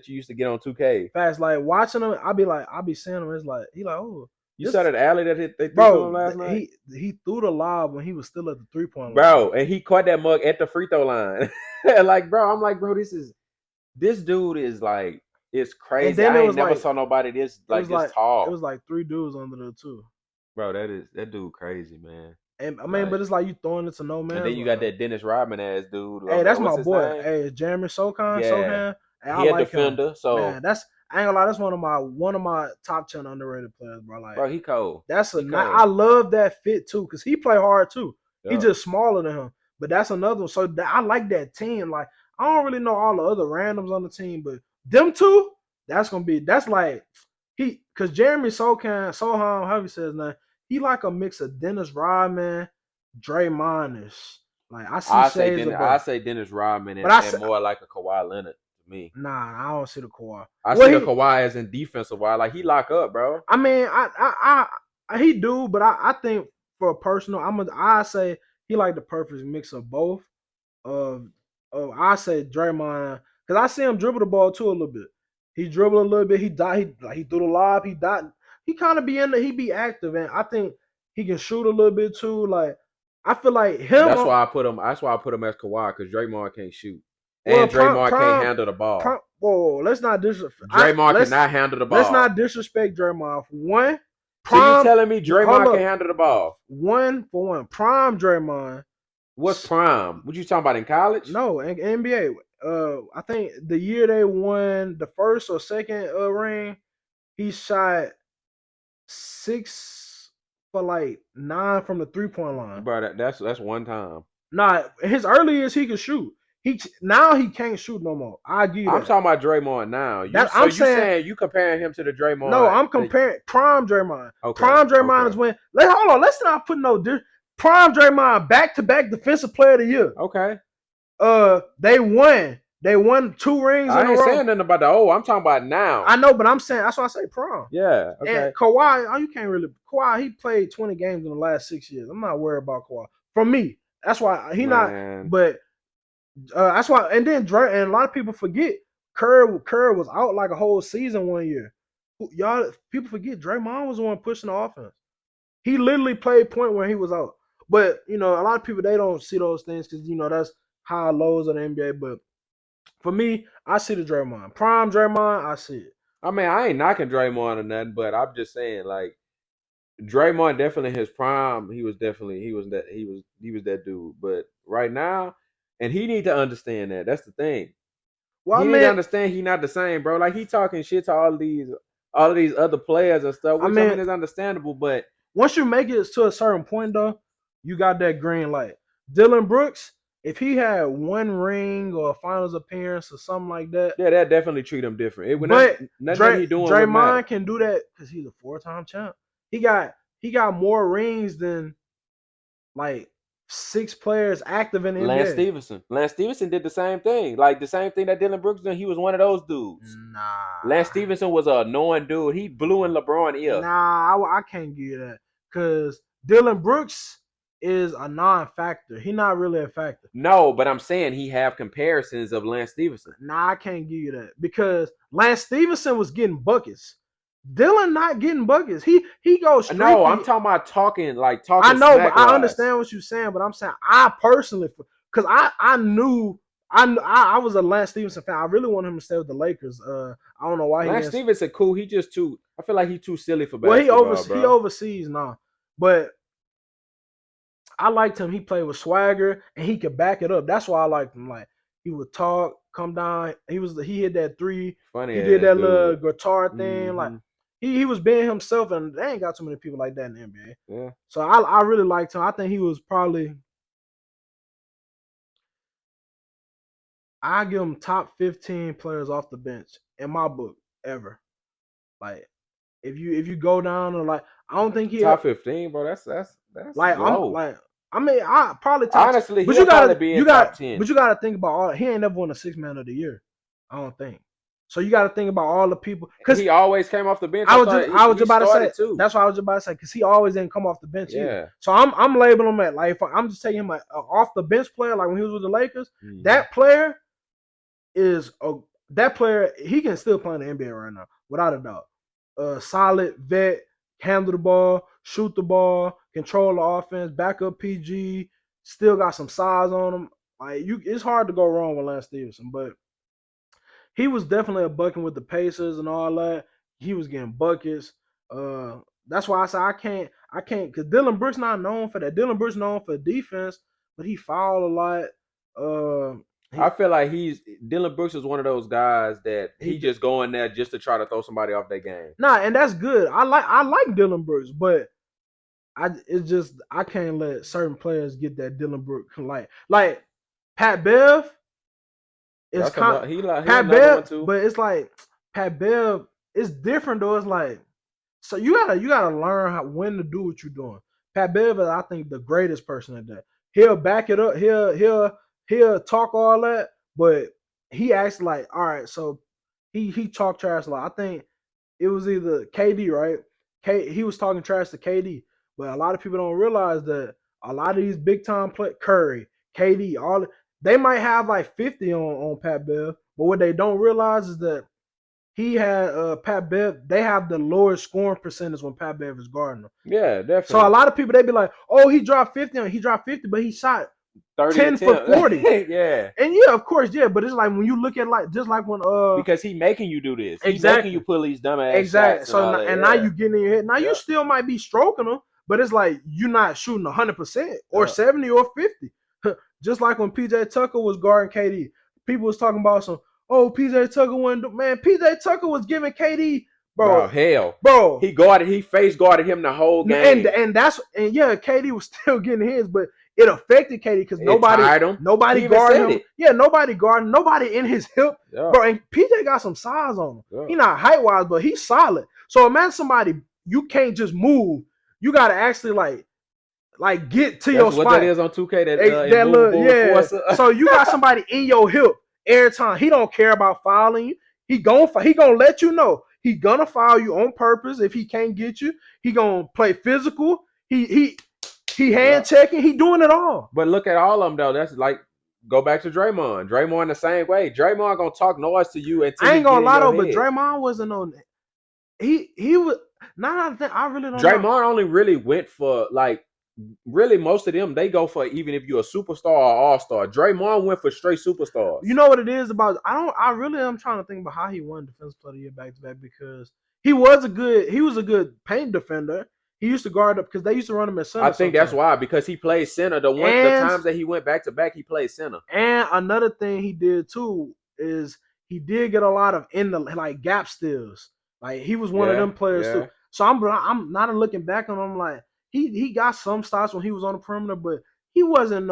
S2: you used to get on 2K.
S1: Fast, like watching him, I be seeing him. It's like he like, oh,
S2: You saw
S1: this
S2: that alley they threw to him
S1: bro.
S2: last night,
S1: He threw the lob when he was still at the 3 point line.
S2: bro, and he caught that mug at the free throw line. Like, bro, I'm like, bro, this dude is like, it's
S1: And
S2: crazy.
S1: then
S2: I ain't never saw nobody this
S1: it
S2: tall,
S1: was like 3 dudes under there too.
S2: bro. That dude crazy, man.
S1: And I mean, but
S2: Like,
S1: it's like you throwing it to no
S2: and then
S1: man's
S2: you got
S1: land.
S2: that Dennis Rodman ass dude.
S1: Hey, that's
S2: What's
S1: my
S2: his
S1: boy.
S2: name?
S1: Hey, Jeremy
S2: Yeah,
S1: Sohan. Hey, I
S2: he a
S1: like him.
S2: defender.
S1: Man,
S2: So,
S1: that's I ain't gonna lie, that's one of my top 10 underrated players, bro. Like
S2: bro, he cold.
S1: that's
S2: He
S1: I
S2: cold.
S1: love that fit too, because he play hard too. He
S2: Yep.
S1: just smaller than him. But that's another one. So I like that team. Like I don't really know all the other randoms on the team, but them two, that's like because Jeremy Sohan, how he says now, he like a mix of Dennis Rodman, Draymond-ish. Like I see shades of
S2: I
S1: both.
S2: say Dennis Rodman
S1: But
S2: and more like a Kawhi Leonard to me.
S1: nah, I don't see the core.
S2: I see
S1: Well,
S2: the Kawhi as in defensive wise. Like he lock up, bro.
S1: I mean, he do, but I think for a personal, I say he like the perfect mix of both. Of I say Draymond, because I see him dribble the ball too a little bit. He dribble a little bit. He threw the lob. He dot. He kind of be in there. He be active, and I think he can shoot a little bit too. Like I feel like him.
S2: That's why I put him. That's why I put him as Kawhi because Draymond can't shoot
S1: Well,
S2: and Draymond can't handle the
S1: prime.
S2: ball.
S1: Whoa, let's not
S2: Draymond cannot handle the
S1: let's
S2: ball.
S1: not disrespect Draymond. For one,
S2: So you
S1: prime.
S2: telling me
S1: Hold
S2: Draymond can
S1: up.
S2: handle the ball?
S1: One, prime Draymond.
S2: What's prime? What you talking about in college?
S1: No, NBA. I think the year they won the first or second ring, he shot 6 for like 9 from the 3 point line.
S2: Bro, that's one time.
S1: Nah, his early years he could shoot. Now he can't shoot no more. I give you
S2: I'm
S1: that.
S2: talking about Draymond now.
S1: That
S2: So
S1: I'm
S2: you
S1: saying
S2: saying you comparing him to the
S1: no.
S2: Draymond?
S1: I'm comparing prime Draymond.
S2: Okay,
S1: Prime Draymond is
S2: okay,
S1: when. Hold on. Let's not put no. Prime Draymond back-to-back defensive player of the year.
S2: okay.
S1: They won. They won 2 rings in
S2: I
S1: a
S2: ain't
S1: row.
S2: saying nothing about the old. I'm talking about now.
S1: I know, but I'm saying that's why I say prime.
S2: Yeah.
S1: And
S2: Okay.
S1: Kawhi, you can't really. Kawhi, he played 20 games in the last 6 years. I'm not worried about Kawhi. For me, that's why he not.
S2: Man.
S1: But that's why. And then Dre, and a lot of people forget Kerr was out like a whole season 1 year. Y'all, people forget Draymond was the one pushing the offense. He literally played point where he was out. But a lot of people they don't see those things because that's high lows of the NBA. But for me, I see the Draymond. Prime Draymond, I see it.
S2: I mean, I ain't knocking Draymond or nothing, but I'm just saying, like, Draymond definitely in his prime. He was that dude. But right now, and he need to understand that. That's the thing.
S1: Well,
S2: He need to understand he not the same, bro. Like he talking shit to all of these other players and stuff,
S1: I
S2: which I
S1: mean,
S2: mean is understandable, but
S1: once you make it to a certain point, though, you got that green light. Dylan Brooks, if he had 1 ring or a finals appearance or something like that,
S2: yeah, that definitely treat him different.
S1: but
S2: Nothing that he doing would matter.
S1: Draymond can do that because he's a 4-time champ. He got more rings than like 6 players active in the
S2: Lance
S1: NBA.
S2: Stevenson. Lance Stevenson did the same thing. Like the same thing that Dylan Brooks did. He was one of those dudes.
S1: Nah,
S2: Lance Stevenson was a annoying dude. He blew in LeBron ear.
S1: I can't give you that because Dylan Brooks is a non-factor. He's not really a factor.
S2: No, but I'm saying he have comparisons of Lance Stevenson.
S1: Nah, I can't give you that because Lance Stevenson was getting buckets. Dylan not getting buckets. He goes streaky.
S2: No, I'm talking about talking
S1: I know, but I
S2: wise.
S1: understand what you're saying. But I'm saying I personally, because I knew I was a Lance Stevenson fan. I really want him to stay with the Lakers. I don't know why
S2: Lance Stevenson cool. He just too. I feel like he's too silly for basketball, bro.
S1: He overseas now, but I liked him. He played with swagger and he could back it up. That's why I liked him. Like he would talk, come down. He hit that 3.
S2: Funny.
S1: He did that
S2: dude.
S1: little guitar thing.
S2: Mm-hmm.
S1: Like he was being himself, and they ain't got too many people like that in the NBA.
S2: Yeah.
S1: So I really liked him. I think he was probably. I give him top 15 players off the bench in my book ever. Like if you go down or like I don't think he
S2: top 15, bro. That's
S1: like
S2: low.
S1: I'm like I mean I probably top
S2: honestly,
S1: but
S2: he'll probably be in top 10.
S1: But you gotta think about all he ain't never won a 6-man of the year. I don't think. So you gotta think about all the people
S2: because he always came off the bench.
S1: I was just about to say
S2: too.
S1: That's what I was just about to say because he always didn't come off the bench
S2: yeah.
S1: either. So I'm labeling him at like if I'm just taking him like off the bench player like when he was with the Lakers.
S2: Mm-hmm.
S1: That player he can still play in the NBA right now without a doubt. Solid vet, handle the ball, shoot the ball, control the offense, back up PG, still got some size on him. Like it's hard to go wrong with Lance Stevenson, but he was definitely a bucket with the Pacers and all that. He was getting buckets. That's why I say I can't because Dylan Brooks not known for that. Dylan Brooks known for defense, but he fouled a lot.
S2: I feel like Dylan Brooks is one of those guys that he just go in there just to try to throw somebody off their game.
S1: Nah, and that's good. I like Dylan Brooks, but it's just I can't let certain players get that Dylan Brooks like Pat Bev. It's Pat Bev, but it's like Pat Bev. It's different though. It's like so you gotta learn when to do what you're doing. Pat Bev is I think the greatest person at that. He'll back it up. He'll talk all that, but he acts like all right. So he talked trash a lot. I think it was either KD, right? He was talking trash to KD, but a lot of people don't realize that a lot of these big time Curry, KD, they might have like 50 on Pat Bev, but what they don't realize is that he had Pat Bev. They have the lowest scoring percentage when Pat Bev is guarding them.
S2: Yeah, definitely.
S1: So a lot of people they be like, "Oh, he dropped 50, but he shot 10 for 40."
S2: Yeah.
S1: And yeah, of course, yeah. But it's like when you look at just like when
S2: because he making you do this.
S1: Exactly.
S2: He's making you pull these dumbass shots.
S1: So now you get in your head. Now you still might be stroking them, but it's like you're not shooting 100% or 70 or 50. Just like when PJ Tucker was guarding KD, people was talking about PJ Tucker went. Man, PJ Tucker was giving KD, bro. Bro,
S2: he face guarded him the whole game,
S1: and KD was still getting his, but it affected KD because
S2: It tired him.
S1: nobody
S2: He even
S1: guarded
S2: said
S1: him.
S2: it.
S1: Yeah, nobody guarding, nobody in his hip,
S2: Yeah.
S1: bro. And PJ got some size on him.
S2: Yeah.
S1: He not height wise, but he's solid. So imagine somebody you can't just move. You gotta actually like get to your
S2: That's what
S1: spot.
S2: that is on 2K. That
S1: That look,
S2: immovable
S1: yeah.
S2: enforcer.
S1: So you got somebody in your hip every time. He don't care about fouling you. He gonna let you know. He gonna foul you on purpose if he can't get you. He gonna play physical. He hand checking. He doing it all.
S2: But look at all of them though. That's like go back to Draymond. Draymond the same way. Draymond gonna talk noise to you until
S1: I
S2: he
S1: ain't
S2: get
S1: gonna
S2: in
S1: lie
S2: your
S1: though, but
S2: head.
S1: Draymond wasn't on. He was. Nah, I really don't know.
S2: Draymond only really went for like really most of them. They go for even if you're a superstar or all-star. Draymond went for straight superstars.
S1: You know what it is about? I really am trying to think about how he won Defensive Player of the Year back to back because he was a good paint defender. He used to guard up because they used to run him at center.
S2: I think that's why because he played center. The times that he went back to back, he played center.
S1: And another thing he did too is he did get a lot of in the like gap steals. Like he was one of them players too. So I'm not looking back on him like he got some stops when he was on the perimeter, but he wasn't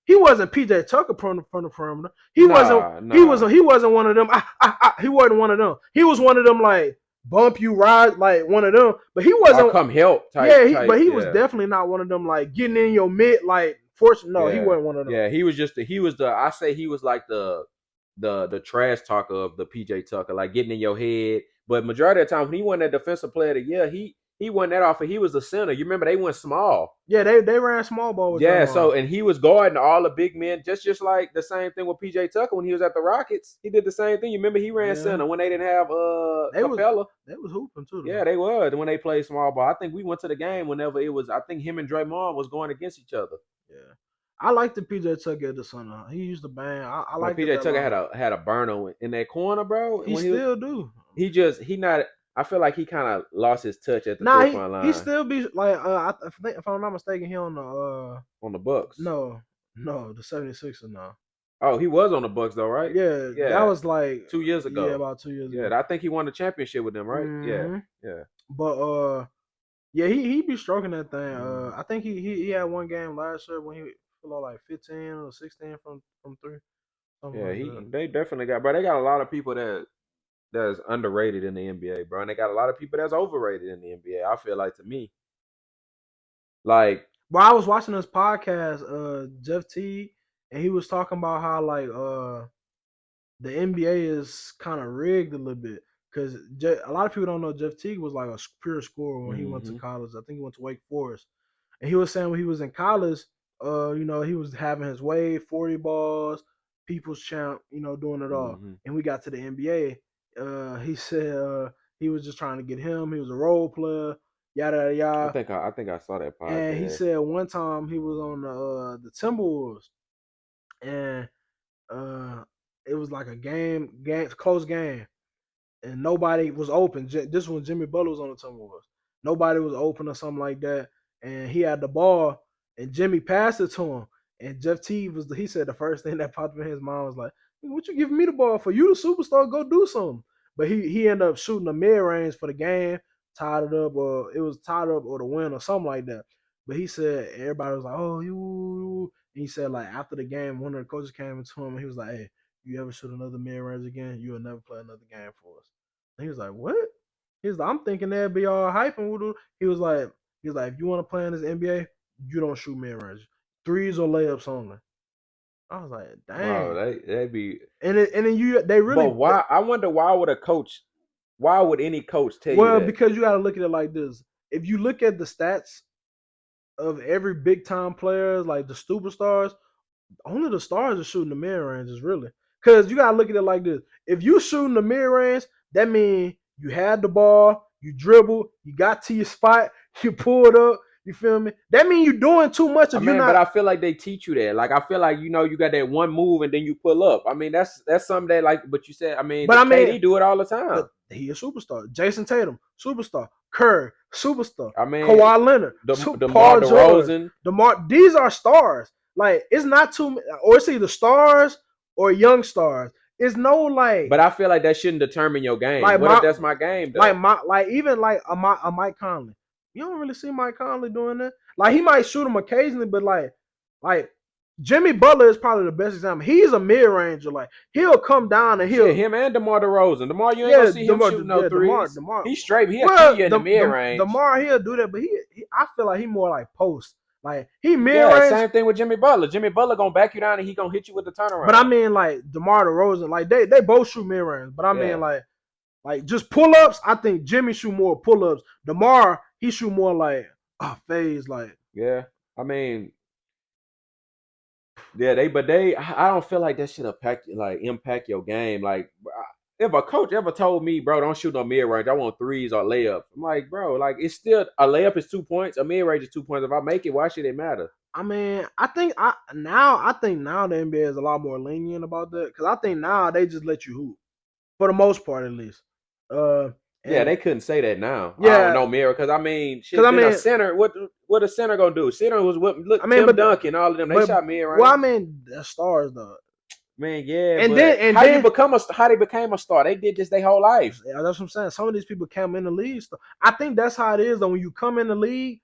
S1: he wasn't PJ Tucker from the perimeter. He wasn't one of them. He wasn't one of them. He was one of them like bump you ride like one of them, but he wasn't
S2: come help type.
S1: But he was definitely not one of them like getting in your mid like force. No, he wasn't one of them.
S2: Yeah, he was the I say he was like the trash talker of the PJ Tucker, like getting in your head. But majority of the time when he won that Defensive Player of the Year, he won that off. He was a center. You remember they went small.
S1: Yeah, they ran small ball with
S2: Draymond. So and he was guarding all the big men, just like the same thing with PJ Tucker when he was at the Rockets. He did the same thing. You remember he ran center when they didn't have Capella.
S1: They was hooping too. Though.
S2: Yeah, they was when they played small ball. I think we went to the game whenever it was. I think him and Draymond was going against each other.
S1: Yeah. I like the PJ Tucker at the center. He used to bang. I like
S2: PJ Tucker had a burner in that corner, bro.
S1: He still do.
S2: He not. I feel like he kind of lost his touch at the 3-point line.
S1: He still be like I think if I'm not mistaken, he on
S2: the Bucks.
S1: No, the 76ers now.
S2: Oh, he was on the Bucks though, right?
S1: Yeah. That was like
S2: 2 years ago.
S1: Yeah, about 2 years ago.
S2: Yeah, I think he won the championship with them, right?
S1: Mm-hmm.
S2: Yeah.
S1: But yeah, he be stroking that thing. I think he had one game last year when he fell like 15 or 16 from three.
S2: They definitely got, bro. They got a lot of people that's underrated in the NBA, bro. And they got a lot of people that's overrated in the NBA. I feel like to me, like.
S1: But I was watching this podcast, Jeff Teague, and he was talking about how like the NBA is kind of rigged a little bit because a lot of people don't know Jeff Teague was like a pure scorer when he went to college. I think he went to Wake Forest, and he was saying when he was in college, he was having his way, 40 balls, people's champ, doing it all. And we got to the NBA. He said he was just trying to get him. He was a role player, yada yada.
S2: I think I saw that podcast.
S1: And he said one time he was on the Timberwolves, and it was like a close game, and nobody was open. This when Jimmy Butler was on the Timberwolves. Nobody was open or something like that, and he had the ball, and Jimmy passed it to him. And Jeff Teague he said the first thing that popped in his mind was like, "What you giving me the ball for? You the superstar, go do something." But he ended up shooting a mid range for the game, tied it up, or it was tied up or the win or something like that. But he said everybody was like, "Oh, you." And he said like after the game, one of the coaches came into him and he was like, "Hey, you ever shoot another mid range again, you will never play another game for us." And he was like, "What?" He was like, "I'm thinking that'd be all hype and voodoo." He was like, "If you want to play in this NBA, you don't shoot mid range, threes or layups only." I was like, "Dang."
S2: Wow, they be.
S1: And then they really.
S2: But why? I wonder why would a coach? Why would any coach tell you that?
S1: Well, because you got to look at it like this. If you look at the stats of every big time players, like the superstars, only the stars are shooting the mid ranges, really. Because you got to look at it like this. If you shooting the mid range, that means you had the ball, you dribble, you got to your spot, you pulled up. You feel me? That means you're doing too much.
S2: But I feel like they teach you that. Like I feel like you got that one move and then you pull up. I mean that's something that like. But you said KD do it all the time.
S1: But he a superstar. Jason Tatum, superstar. Curry, superstar.
S2: I mean
S1: Kawhi Leonard,
S2: DeMar DeRozan.
S1: These are stars. Like it's not too, or it's either stars or young stars. It's no like.
S2: But I feel like that shouldn't determine your game. Like what if that's my game though?
S1: Even a Mike Conley. You don't really see Mike Conley doing that. Like he might shoot him occasionally, but like Like Jimmy Butler is probably the best example. He's a mid ranger. Like he'll come down and
S2: Shit,
S1: he'll
S2: him and DeMar DeRozan. DeMar, you ain't gonna
S1: yeah,
S2: see him shooting no threes.
S1: Demar.
S2: He's straight. He'll kill
S1: Well,
S2: you in the mid range.
S1: Demar he'll do that, but he I feel like he more like post. Like he mid
S2: Yeah,
S1: range,
S2: same thing with Jimmy Butler. Jimmy Butler gonna back you down and he gonna hit you with the
S1: but I
S2: turnaround.
S1: mean like DeMar DeRozan, like they both shoot mid range. But I mean
S2: Yeah,
S1: like just pull ups. I think Jimmy shoot more pull ups. DeMar he shoot more like phase. Like
S2: yeah. I mean, yeah, I don't feel like that should impact your game. Like, if a coach ever told me, bro, don't shoot no mid range, I want threes or layups. I'm like, bro, like it's still a layup is 2 points, a mid range is 2 points. If I make it, why should it matter?
S1: I mean, I think now the NBA is a lot more lenient about that because I think now they just let you hoop for the most part at least. Uh,
S2: Yeah,
S1: and
S2: they couldn't say that now. I don't
S1: yeah,
S2: know, mirror, because I mean,
S1: because
S2: shit. Then a center, what a center gonna do? Center was what?
S1: I
S2: Look,
S1: mean,
S2: Tim Duncan, all of them, they
S1: but
S2: shot mid
S1: well, I
S2: range.
S1: mean, the stars though,
S2: Man, yeah,
S1: and
S2: but
S1: then and then
S2: how they became a star? They did this their whole life.
S1: yeah, that's what I'm saying. Some of these people come in the league. So I think that's how it is though. When you come in the league,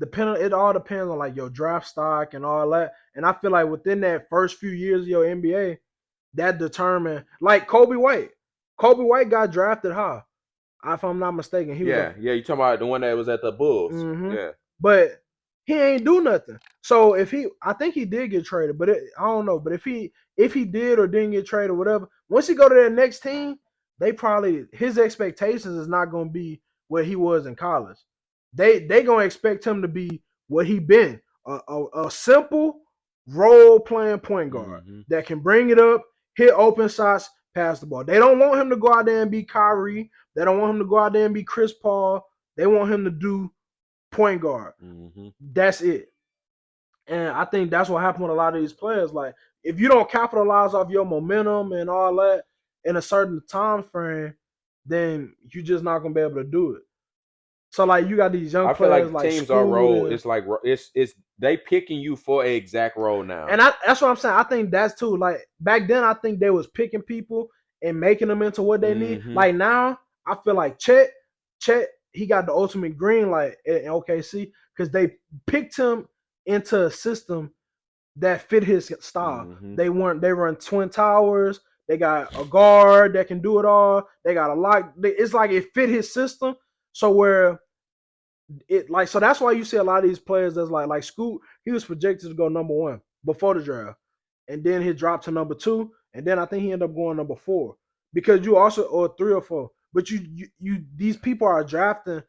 S1: it all depends on like your draft stock and all that. And I feel like within that first few years of your NBA, that determined like Kobe White. Kobe White got drafted high. If I'm not mistaken, he was a
S2: Yeah, yeah. You talking about the one that was at the Bulls?
S1: mm-hmm.
S2: Yeah.
S1: But he ain't do nothing. So I think he did get traded, but I don't know. But if he did or didn't get traded or whatever, once he go to their next team, they probably his expectations is not going to be where he was in college. They gonna expect him to be what he been a simple role playing point guard
S2: Mm-hmm.
S1: that can bring it up, hit open shots, pass the ball. They don't want him to go out there and be Kyrie. They don't want him to go out there and be Chris Paul. They want him to do point guard.
S2: Mm-hmm.
S1: That's it. And I think that's what happened with a lot of these players. Like, if you don't capitalize off your momentum and all that in a certain time frame, then you're just not gonna be able to do it. So like you got these young
S2: I feel
S1: players
S2: like
S1: like
S2: teams are
S1: Scoot
S2: role.
S1: and
S2: It's like it's they picking you for a exact role now.
S1: that's what I'm saying. I think that's too. Like back then, I think they was picking people and making them into what they need.
S2: Mm-hmm.
S1: Like now, I feel like Chet, he got the ultimate green light in OKC because they picked him into a system that fit his style.
S2: Mm-hmm.
S1: They run twin towers. They got a guard that can do it all. They got a lot. It's like it fit his system. So where so that's why you see a lot of these players that's like Scoot, he was projected to go number one before the draft. And then he dropped to number two. And then I think he ended up going number four. Because you also or three or four. But you these people are drafting,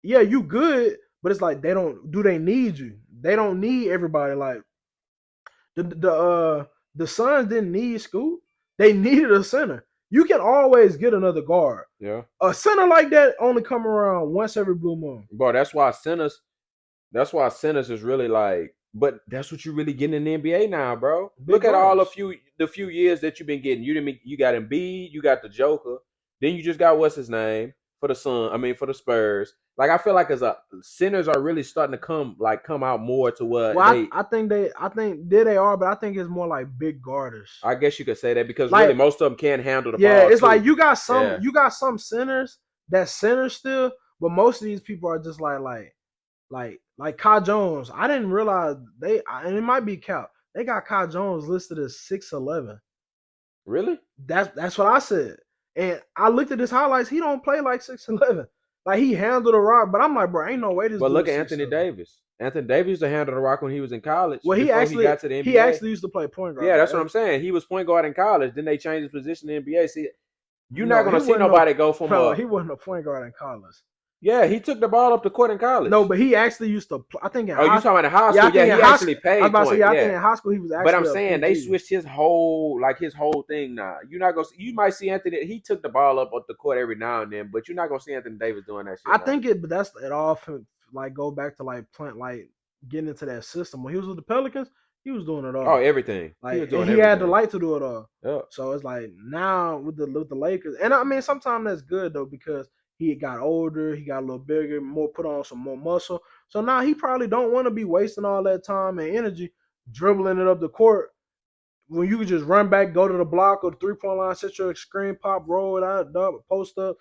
S1: yeah, you good, but it's like they need you? They don't need everybody. Like the Suns didn't need Scoot. They needed a center. You can always get another guard.
S2: Yeah.
S1: A center like that only come around once every blue moon.
S2: Bro, that's why centers is really like, but that's what you're really getting in the NBA now, bro.
S1: Big
S2: Look at all
S1: guards.
S2: the few years that you've been getting. You got Embiid, you got the Joker, then you just got what's his name for the for the Spurs. Like I feel like as a centers are really starting to come out more to what
S1: Well,
S2: they.
S1: I think there they are, but I think it's more like big guarders.
S2: I guess you could say that because really
S1: Like,
S2: most of them can't handle the
S1: yeah,
S2: ball
S1: it's like
S2: too. Yeah,
S1: you got some centers that center still, but most of these people are just like Kai Jones. I didn't realize and it might be Cal. They got Kai Jones listed as 6'11".
S2: really.
S1: That's what I said. And I looked at his highlights. He don't play like 6'11". Like he handled a rock, but I'm like, bro, ain't no way this
S2: But
S1: dude
S2: look
S1: is
S2: at
S1: 6'7".
S2: Anthony Davis. Anthony Davis used to handle the rock when he was in college
S1: Well,
S2: before he got to the
S1: he
S2: NBA.
S1: actually used to play point guard.
S2: Yeah, that's what I'm saying. He was point guard in college. Then they changed his position in the NBA. See, you're not
S1: No, he
S2: gonna see
S1: wasn't no
S2: nobody go from
S1: no,
S2: a.
S1: he wasn't a point guard in college.
S2: Yeah, he took the ball up the court in
S1: No,
S2: college.
S1: but he actually used to. I think in
S2: Oh, you
S1: high,
S2: talking about in high
S1: yeah, I
S2: school? Yeah,
S1: think in
S2: he
S1: high
S2: actually
S1: school. I was
S2: paid
S1: about to say,
S2: point.
S1: yeah, I think
S2: Yeah,
S1: in high school he was
S2: but I'm
S1: actually a
S2: saying they
S1: PG.
S2: switched his whole thing now. You're not gonna. You might see Anthony. He took the ball up the court every now and then, but you're not gonna see Anthony Davis doing that shit
S1: I
S2: now.
S1: think it, but that's it all for, like go back to like plant like getting into that system. When he was with the Pelicans, he was doing it
S2: Oh,
S1: all.
S2: everything. He was
S1: Like, and
S2: doing
S1: he had the
S2: everything.
S1: light to do it all.
S2: Yeah.
S1: So it's like now with the Lakers, and I mean sometimes that's good though because he got older, he got a little bigger, more put on some more muscle. So now he probably don't want to be wasting all that time and energy dribbling it up the court when you could just run back, go to the block or the 3-point line, set your screen, pop, roll it out, post up.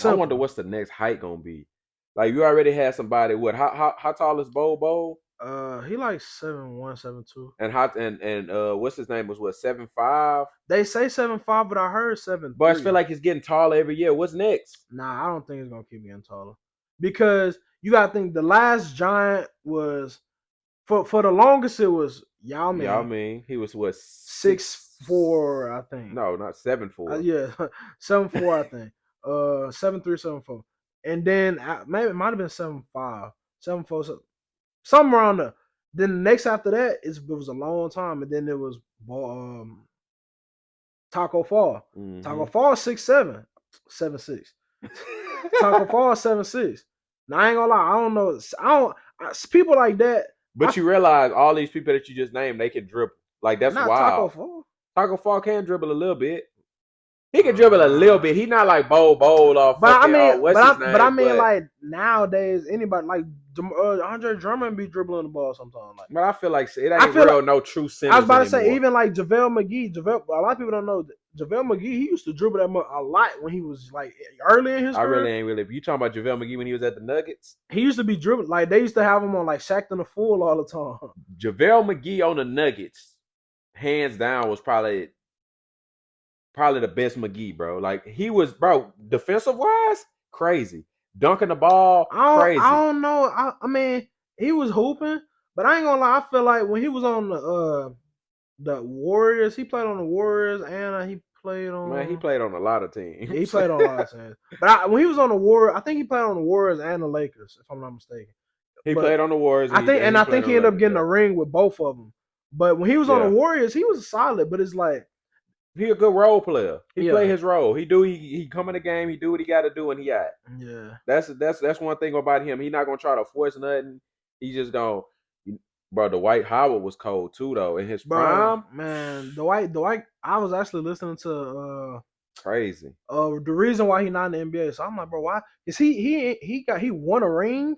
S2: I wonder
S1: Simple.
S2: what's the next height gonna be. Like you already had somebody. What? How tall is Bo?
S1: He like 7'1", 7'2".
S2: And what's his name was what 7'5"?
S1: They say 7'5", but I heard
S2: But I feel
S1: 7'3".
S2: like he's getting taller every year. What's next?
S1: Nah, I don't think it's gonna keep getting taller because you gotta think the last giant was for the longest it was Yao
S2: Yeah, I
S1: Ming,
S2: mean he was what
S1: 6'4", I think.
S2: No, not 7'4".
S1: Yeah, 7'4", I think. 7'3", 7'4", and then maybe it might have been 7'5", 7'4", something around there. Then the next after that it was a long time, and then it was Taco Fall. Taco
S2: Mm-hmm.
S1: Fall 6'7", 7'6". Taco Fall 7'6". Now I ain't gonna lie, I don't know. People like that.
S2: But you realize all these people that you just named, they can dribble. Like that's
S1: Not Taco
S2: wild.
S1: Fall.
S2: Taco Fall can dribble a little bit. He can dribble a little
S1: Uh,
S2: bit. He not like bowl off
S1: but I
S2: fucking
S1: mean,
S2: what's his name, but
S1: like nowadays, anybody like Andre Drummond be dribbling the ball sometimes. Like
S2: I feel like it
S1: I
S2: ain't
S1: feel like
S2: real no true
S1: I was
S2: centers
S1: about to say,
S2: anymore.
S1: even like JaVale McGee. A lot of people don't know that JaVale McGee. He used to dribble that much a lot when he was like early in his
S2: I really
S1: career.
S2: ain't really. If you talking about JaVale McGee when he was at the Nuggets,
S1: He used to be dribbling like they used to have him on like Shaqtin' a Fool all the time.
S2: JaVale McGee on the Nuggets, hands down, was probably the best McGee, bro. Like he was, bro, defensive wise, crazy. Dunking the ball,
S1: I
S2: crazy.
S1: don't know. I mean, he was hooping, but I ain't gonna lie. I feel like when he was on the Warriors, he played on the Warriors, and he played
S2: Man, he
S1: on.
S2: played on a lot of
S1: Yeah, he
S2: teams.
S1: played on a lot of teams. But when he was on the Warriors, I think he played on the Warriors and the Lakers, if I'm not mistaken.
S2: He
S1: But
S2: played on the Warriors and he
S1: I
S2: played
S1: think
S2: on
S1: he
S2: the
S1: ended up
S2: Lakers.
S1: getting
S2: Yeah,
S1: a ring with both of them. But when he was on the
S2: yeah.
S1: Warriors, he was solid. But it's like,
S2: He a good role player. He play
S1: yeah,
S2: his role. He come in the game. He do what he got to do, and he out.
S1: yeah.
S2: That's one thing about him. He not gonna try to force nothing. He just gonna, bro. Dwight Howard was cold too, though. In his
S1: Bro,
S2: prime,
S1: man, Dwight. I was actually listening to
S2: crazy.
S1: the reason why he not in the NBA. So I'm like, bro, why? Cause he won a ring,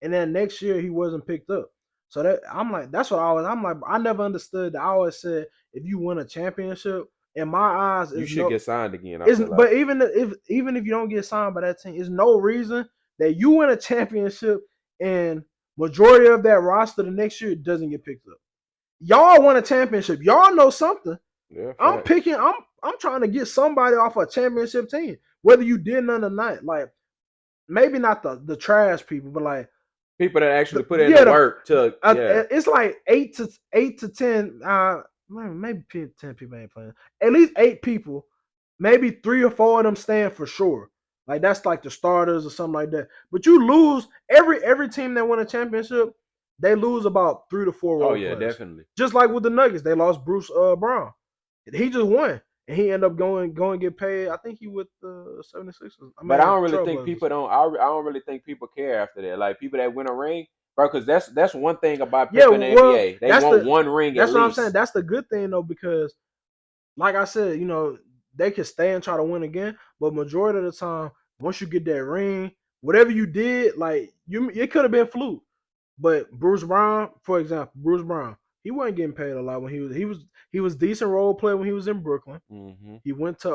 S1: and then next year he wasn't picked up. So that I'm like, that's what I'm like. I never understood. I always said if you win a championship, in my eyes,
S2: You
S1: is
S2: should
S1: no,
S2: get signed again. I
S1: is
S2: feel like
S1: but even if you don't get signed by that team, it's no reason that you win a championship and majority of that roster the next year doesn't get picked up. Y'all won a championship. Y'all know something.
S2: yeah,
S1: I'm
S2: facts.
S1: picking. I'm trying to get somebody off a championship team, whether you did none or not. Like maybe not the trash people, but like
S2: People that actually put in the
S1: yeah,
S2: work to yeah.
S1: it's like 8 to 10. Maybe 10 people ain't playing. At least 8 people, maybe 3 or 4 of them stand for sure. Like that's like the starters or something like that. But you lose every team that win a championship, they lose about 3 to 4
S2: Oh
S1: role
S2: yeah,
S1: players.
S2: definitely.
S1: Just like with the Nuggets, they lost Bruce Brown. He just won. And he ended up going get paid. I think he with the 76ers. I
S2: But I
S1: mean
S2: don't really think
S1: Trailblazers.
S2: people don't. I don't really think people care after that. Like people that win a ring, bro. Because that's one thing about
S1: Yeah,
S2: people in the
S1: well,
S2: NBA. They want one ring at
S1: that's what I'm saying.
S2: least.
S1: That's the good thing though, because like I said, they can stay and try to win again, but majority of the time, once you get that ring, whatever you did, like it could have been fluke. But Bruce Brown, for example, Bruce Brown, he wasn't getting paid a lot when he was decent role player when he was in Brooklyn.
S2: Hmm.
S1: He went to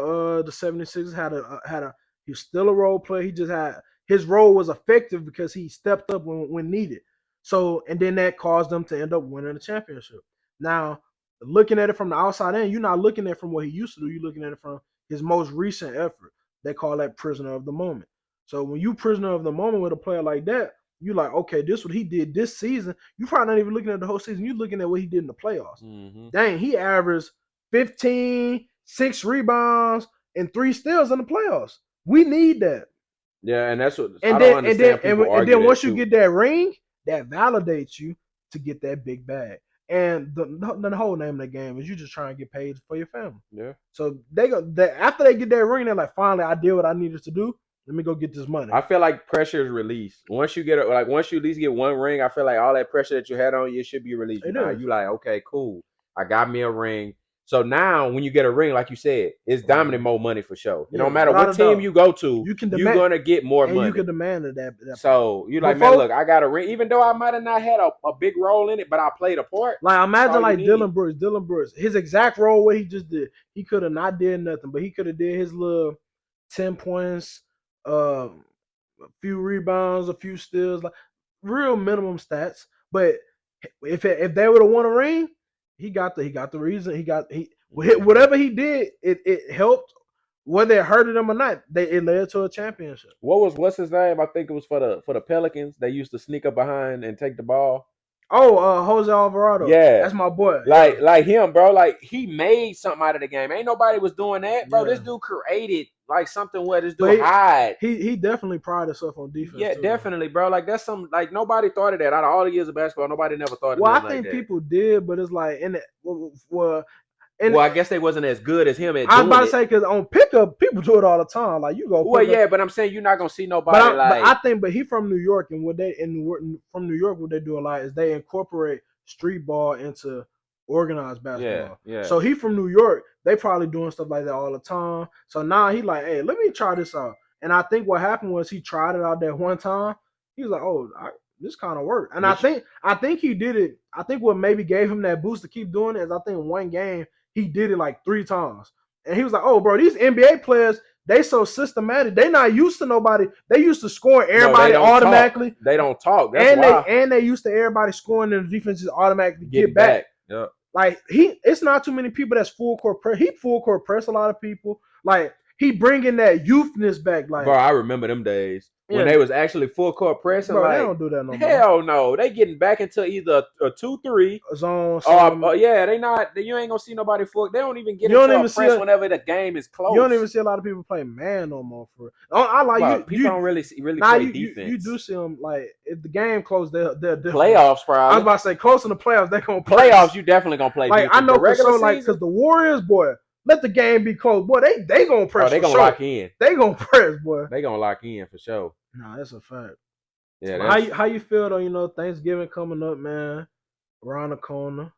S1: the 76ers, he was still a role player. He just had his role was effective because he stepped up when needed. So and then that caused them to end up winning the championship. Now, looking at it from the outside in, you're not looking at it from what he used to do. You're looking at it from his most recent effort. They call that prisoner of the moment. So when you prisoner of the moment with a player like that, you like, okay, this what he did this season. You probably not even looking at the whole season. You're looking at what he did in the playoffs.
S2: Hmm.
S1: Dang, he averaged 15, 6 rebounds, and 3 steals in the playoffs. We need that.
S2: Yeah, and that's what I
S1: And
S2: don't
S1: then
S2: understand. People
S1: and
S2: argue
S1: then
S2: that
S1: once you
S2: too.
S1: get that ring, that validates you to get that big bag. And the whole name of the game is you just trying to get paid for your family.
S2: Yeah.
S1: So after they get that ring, they're like, finally, I did what I needed to do. Let me go get this money.
S2: I feel like pressure is released once you get once you at least get one ring. I feel like all that pressure that you had on you should be released.
S1: It
S2: Now
S1: is.
S2: you like, okay, cool. I got me a ring. So now when you get a ring, like you said, it's dominant more money for sure. It
S1: Yeah,
S2: don't matter
S1: without
S2: what
S1: a
S2: team
S1: doubt.
S2: you go to,
S1: You can
S2: you're
S1: demand
S2: gonna get more
S1: and you
S2: money.
S1: can demand it that point.
S2: So you like, man,
S1: Before,
S2: look, I got a ring. Even though I might have not had a big role in it, but I played a part.
S1: like
S2: That's
S1: imagine
S2: all you
S1: like
S2: need.
S1: Dylan Brooks, his exact role what he just did. He could have not did nothing, but he could have did his little 10 points, a few rebounds, a few steals, like real minimum stats. But If they would have won a ring, he got the reason whatever he did, it helped. Whether it hurted him or not, it led to a championship.
S2: What's his name? I think it was for the Pelicans. They used to sneak up behind and take the ball.
S1: Oh, Jose Alvarado,
S2: Yeah.
S1: that's my boy. Yeah,
S2: Like him, bro. Like he made something out of the game. Ain't nobody was doing that, bro. This
S1: yeah.
S2: dude created like something where this dude
S1: But
S2: hide.
S1: he definitely prided himself on defense
S2: Yeah,
S1: too, though.
S2: definitely, bro. Like that's some like nobody thought of that out of all the years of basketball. Nobody never thought of
S1: Well, I
S2: nothing like
S1: think
S2: that.
S1: people did, but it's like well, and
S2: Well, I guess they wasn't as good as him at
S1: I was about
S2: doing
S1: to
S2: it.
S1: say because on pickup, people do it all the time. Like you go
S2: Well,
S1: pick up.
S2: yeah, but I'm saying you're not gonna see
S1: But
S2: nobody
S1: I
S2: like
S1: think, he from New York, and from New York, what they do a lot is they incorporate street ball into organized
S2: yeah,
S1: basketball.
S2: yeah.
S1: So he from New York, they probably doing stuff like that all the time. So now he like, hey, let me try this out. And I think what happened was he tried it out that one time. He was like, oh, this kind of worked. And
S2: Which
S1: I think he did it. I think what maybe gave him that boost to keep doing it is I think one game he did it like 3 times. And he was like, oh, bro, these NBA players, they so systematic. They not used to nobody. They used to scoring
S2: no, they
S1: everybody
S2: don't talk.
S1: automatically,
S2: They don't talk. That's
S1: and
S2: why.
S1: they used to everybody scoring and the defense just automatically
S2: Getting
S1: get back.
S2: back. Yep.
S1: Like it's not too many people that's full court press. He full court press a lot of people. Like he bringing that youthness back.
S2: Bro,
S1: Like
S2: I remember them days when
S1: yeah,
S2: they was actually full court pressing.
S1: bro, they
S2: Like
S1: don't do that no more.
S2: hell no, they getting back into either a 2-3.
S1: Zone some.
S2: Yeah, they not. You ain't gonna see nobody full. They don't even get
S1: You don't
S2: into a
S1: even see
S2: press
S1: a,
S2: whenever the game is
S1: you don't even
S2: close.
S1: see a lot of people play man no more. For I like
S2: But people
S1: you.
S2: don't really
S1: Now
S2: play
S1: you do
S2: defense.
S1: see them like if the game close, they're different.
S2: Playoffs
S1: I was
S2: probably.
S1: about to say close in the playoffs, they gonna
S2: Playoffs,
S1: press.
S2: you definitely gonna play
S1: Like I
S2: defense.
S1: know
S2: But
S1: for
S2: regular
S1: sure, like because
S2: season,
S1: the Warriors, boy, let the game be close, boy. They gonna
S2: oh,
S1: press
S2: they
S1: for
S2: gonna
S1: sure.
S2: lock in.
S1: They gonna press, boy.
S2: They gonna lock in for sure.
S1: No, that's a fact.
S2: Yeah,
S1: But
S2: that's.
S1: how you feel though? You know, Thanksgiving coming up, man, around the corner.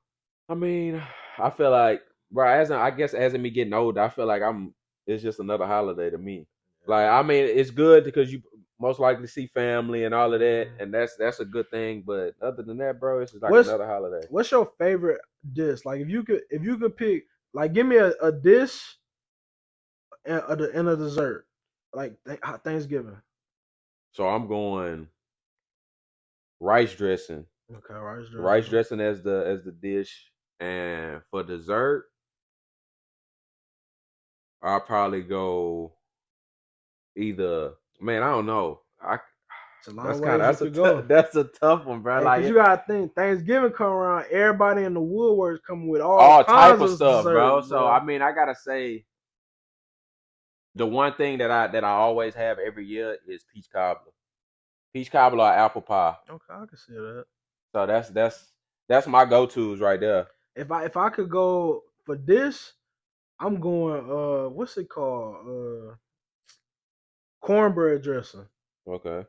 S2: I mean, I feel like, bro, I guess as me getting older, I feel like I'm. It's just another holiday to me. Like, I mean, it's good because you most likely see family and all of that, and that's a good thing. But other than that, bro, it's just like
S1: What's
S2: another holiday.
S1: what's your favorite dish? Like if you could pick, like give me a dish and a dessert, like Thanksgiving.
S2: So I'm going rice dressing,
S1: Okay, rice
S2: rice
S1: dressing.
S2: dressing as the dish, and for dessert, I'll probably go either. Man, I don't know.
S1: It's a long
S2: That's kind
S1: ways you
S2: of
S1: could go.
S2: that's a tough one, bro.
S1: Hey, cause you
S2: Like
S1: gotta think Thanksgiving come around, everybody in the woodworks coming with all
S2: all type
S1: kinds
S2: of
S1: of
S2: stuff, bro.
S1: desserts,
S2: So
S1: boy.
S2: I mean, I gotta say the one thing that I always have every year is peach cobbler or apple pie.
S1: Okay, I can see that.
S2: So that's my go tos right there.
S1: If I could go for this, I'm going what's it called? Cornbread dressing.
S2: Okay.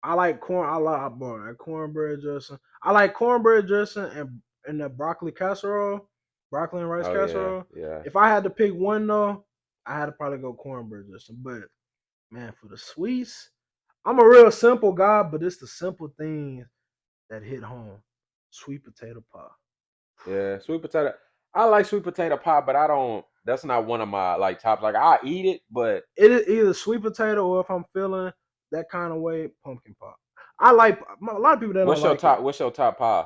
S1: I like corn. I like boy, cornbread dressing. I like cornbread dressing and the broccoli casserole, broccoli and rice
S2: Oh yeah,
S1: casserole.
S2: yeah.
S1: If I had to pick one though, I had to probably go cornbread dressing. But man, for the sweets, I'm a real simple guy, but it's the simple things that hit home. Sweet potato pie.
S2: Yeah, sweet potato. I like sweet potato pie, but I don't. That's not one of my like tops. Like I eat it, but
S1: It is either sweet potato or if I'm feeling that kind of way, pumpkin pie. I like a lot of people that don't
S2: what's your
S1: like it.
S2: top? What's your top pie?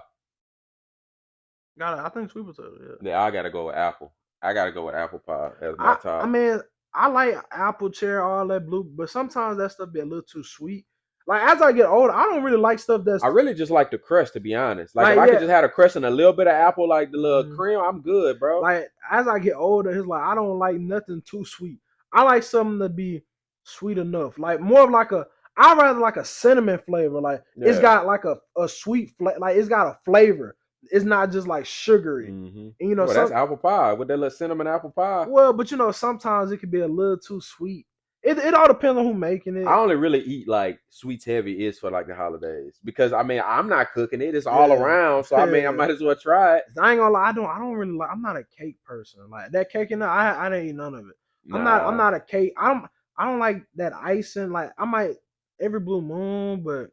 S1: Got it. I think sweet potato. Yeah.
S2: Yeah, I gotta go with apple. I gotta go with apple pie as my
S1: I
S2: top.
S1: mean, I like apple cherry, all that blue, but sometimes that stuff be a little too sweet. Like as I get older, I don't really like stuff that's
S2: I really just like the crust, to be honest. Like if
S1: like
S2: I could
S1: yeah.
S2: just have a crust and a little bit of apple, like the little
S1: Mhm.
S2: cream, I'm good, bro.
S1: Like as I get older, it's like I don't like nothing too sweet. I like something to be sweet enough. Like more of like a I rather like a cinnamon flavor. Like it's
S2: Yeah.
S1: got like a sweet like it's got a flavor. It's not just like sugary.
S2: Mm-hmm.
S1: And
S2: Well, that's apple pie with that little cinnamon apple pie.
S1: but sometimes it can be a little too sweet. It all depends on who making
S2: I
S1: it.
S2: only really eat like sweets heavy is for like the holidays because I mean I'm not cooking it; it's all
S1: Yeah.
S2: around. So I mean I might as well try it.
S1: I ain't gonna lie, I don't really like I'm not a cake person. Like that cake in there, I didn't eat none of it. I'm
S2: Nah,
S1: not a cake. I don't like that icing. Like I might every blue moon, but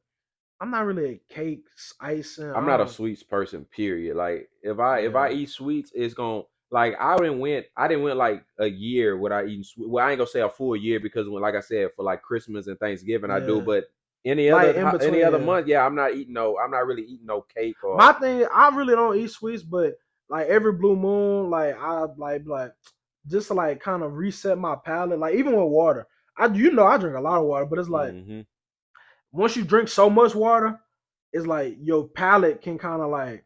S1: I'm not really a cake icing.
S2: I'm
S1: I
S2: not a
S1: don't
S2: sweets person. Period. Like if I
S1: yeah.
S2: eat sweets, it's going like I didn't went like a year without eating sweet. Well, I ain't gonna say a full year because when like I said for like Christmas and Thanksgiving I do,
S1: Yeah.
S2: but
S1: like in between.
S2: any other month, yeah, I'm not really eating no cake or.
S1: My thing, I really don't eat sweets, but like every blue moon, like I like just to like kind of reset my palate. Like even with water, I drink a lot of water, but it's like
S2: Mm-hmm.
S1: once you drink so much water, it's like your palate can kind of like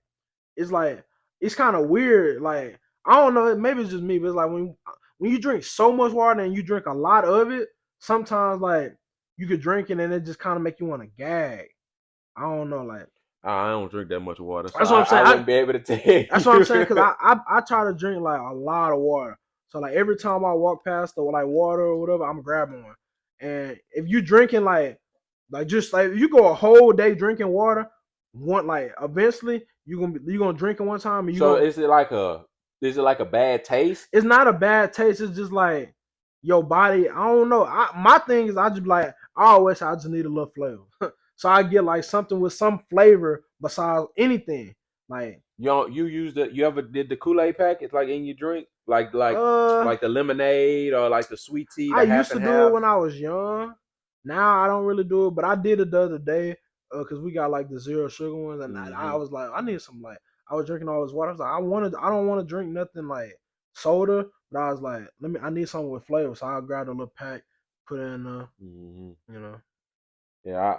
S1: it's kind of weird. Like I don't know, maybe it's just me, but it's like when you drink so much water and you drink a lot of it, sometimes like you could drink it and it just kind of make you want to gag. I don't know, like
S2: I don't drink that much water, so
S1: that's what I'm
S2: I
S1: saying.
S2: wouldn't be able to tell
S1: That's what I'm saying because
S2: you.
S1: I try to drink like a lot of water. So like every time I walk past the like water or whatever, I'm grabbing one. And if you drinking like just like if you go a whole day drinking water, one like eventually you gonna drink it one time and you
S2: So
S1: gonna
S2: is it like a bad taste?
S1: it's not a bad taste. It's just like your body. I don't know. My thing is I just be like I just need a little flavor. So I get like something with some flavor besides anything. Like
S2: You ever did the Kool-Aid packet like in your drink?
S1: uh
S2: Like the lemonade or like the sweet tea,
S1: I
S2: the half
S1: used to
S2: and
S1: do it
S2: half?
S1: when I was young. Now I don't really do it, but I did it the other day because we got like the zero sugar ones, and I
S2: Mm-hmm.
S1: was like, I need some like I was drinking all this water. I was like, I don't want to drink nothing like soda, but I was like, I need something with flavor, so I grabbed a little pack, put it in,
S2: Mm-hmm.
S1: you know.
S2: Yeah,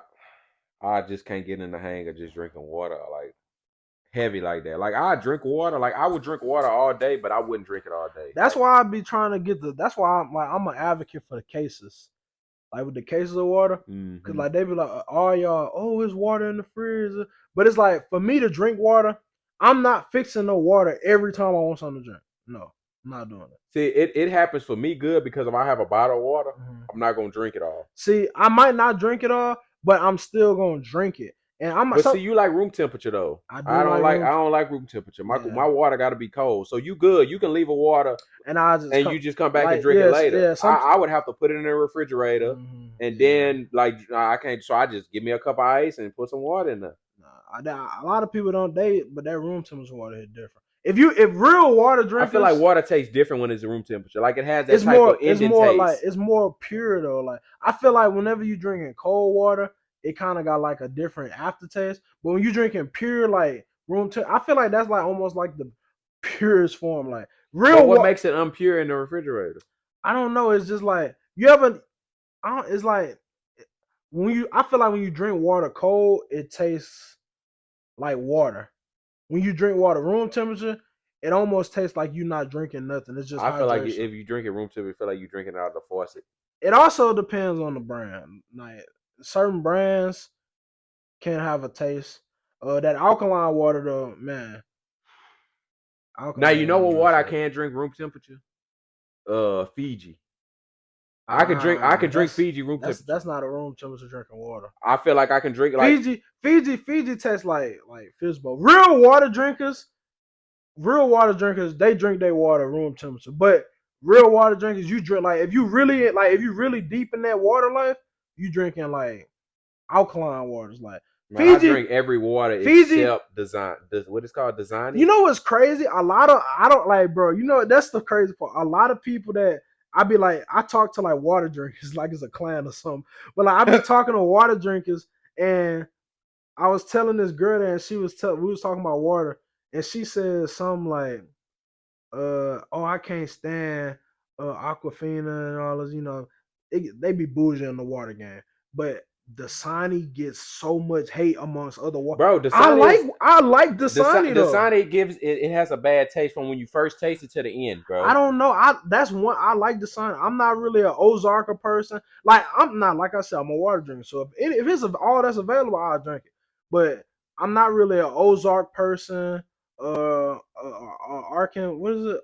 S2: I just can't get in the hang of just drinking water like heavy like that. Like I drink water, like I would drink water all day, but I wouldn't drink it all day.
S1: That's why I be trying to get the. That's why I'm an advocate for the cases. Like with the cases of water, cause
S2: Mm-hmm.
S1: like they be like, all y'all, oh, it's water in the freezer. But it's like for me to drink water, I'm not fixing no water every time I want something to drink. No, I'm not doing it.
S2: See, it happens for me good because if I have a bottle of water,
S1: Mhm.
S2: I'm not gonna drink it all.
S1: See, I might not drink it all, but I'm still gonna drink it. And
S2: But see, you like room temperature though.
S1: I do like
S2: I
S1: room.
S2: don't like room temperature.
S1: Yeah,
S2: My water got to be cold. So you good. You can leave a water
S1: and I just
S2: and
S1: come
S2: you just come back and
S1: like
S2: drink it
S1: yes,
S2: later.
S1: yeah, some.
S2: I would have to put it in the refrigerator and
S1: Yeah.
S2: then like I can't. So I just give me a cup of ice and put some water in there.
S1: Nah, a lot of people don't date, but that room temperature water is different. If real water
S2: I feel like
S1: drinkers,
S2: water tastes different when it's room temperature. Like it has that type of
S1: it's
S2: ending
S1: more like
S2: taste.
S1: it's more pure though. Like I feel like whenever you drinking cold water, it kind of got like a different aftertaste. But when you drinking pure like I feel like that's like almost like the purest form. Like
S2: But
S1: real
S2: what
S1: water,
S2: makes it impure in the refrigerator?
S1: I don't know. It's just like you ever. I don't, it's like when you. I feel like when you drink water cold, it tastes like water. When you drink water room temperature, it almost tastes like you're not drinking nothing. It's just
S2: I feel like
S1: hydration.
S2: if you drink it room temperature, you feel like you're drinking it out of the faucet.
S1: It also depends on the brand. Like certain brands can have a taste. That alkaline water though, man,
S2: Now you
S1: alkaline
S2: know
S1: water
S2: what
S1: mess
S2: water I
S1: up.
S2: can't drink room temperature? Fiji. I can drink Fiji room temperature.
S1: That's not a room temperature drinking water.
S2: I feel like I can drink like
S1: Fiji tastes like Fizbo. Real water drinkers, they drink their water room temperature. But real water drinkers, you drink like if you really deep in that water life, you drinking like alkaline waters. Like
S2: man, I
S1: Fiji,
S2: drink every water
S1: Fiji.
S2: except design. What it's called,
S1: You
S2: Designy.
S1: know what's crazy? A lot of I don't like, bro. You know that's the crazy part. A lot of people that I be like, I talk to like water drinkers, like it's a clan or something. But like I be talking to water drinkers, and I was telling this girl that, and we was talking about water, and she said something like, oh, I can't stand Aquafina and all this, they be bougie in the water game. But Dasani gets so much hate amongst other water.
S2: Bro, Dasani is
S1: I like Dasani though.
S2: Dasani gives it has a bad taste from when you first taste it to the end,
S1: I
S2: bro.
S1: don't know. That's one I like Dasani. I'm not really an Ozarka person. Like I'm not like I said, I'm a water drinker. So if it's all that's available, I'll drink it. But I'm not really an Ozark person. Arkan, what is it?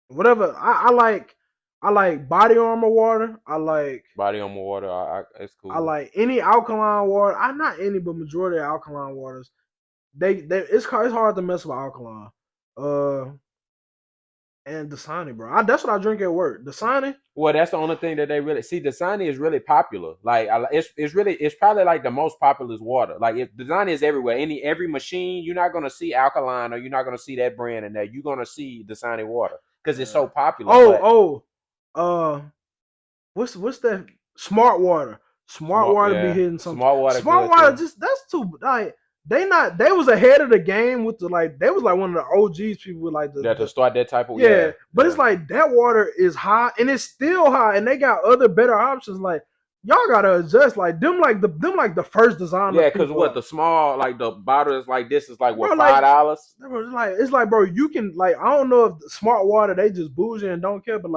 S1: Whatever. I like body armor water.
S2: Body on my water, it's
S1: I
S2: cool.
S1: like any alkaline water. I not any, but majority of alkaline waters. It's hard to mess with alkaline. Uh, and Dasani, bro. That's what I drink at work. Dasani.
S2: Well, that's the only thing that they really see. Dasani is really popular. Like it's probably like the most popular water. Like if Dasani is everywhere, every machine, you're not gonna see alkaline or you're not gonna see that brand in there. You're gonna see Dasani water because it's
S1: Uh,
S2: so popular. But
S1: oh, uh, what's that? Smart water. Smart water be hitting some.
S2: Smart water
S1: Smart
S2: good
S1: water
S2: too.
S1: just that's too like they was ahead of the game with the like they was like one of the OGs people with like
S2: Yeah, to start that type of
S1: yeah, but
S2: yeah.
S1: it's like that water is high and it's still high and they got other better options like y'all gotta adjust like them like the first designer
S2: Yeah, cause
S1: people
S2: what
S1: like,
S2: the small like the bottle is like this is like
S1: bro
S2: what
S1: like
S2: $5?
S1: it's like bro you can like I don't know if the smart water they just bougie and don't care but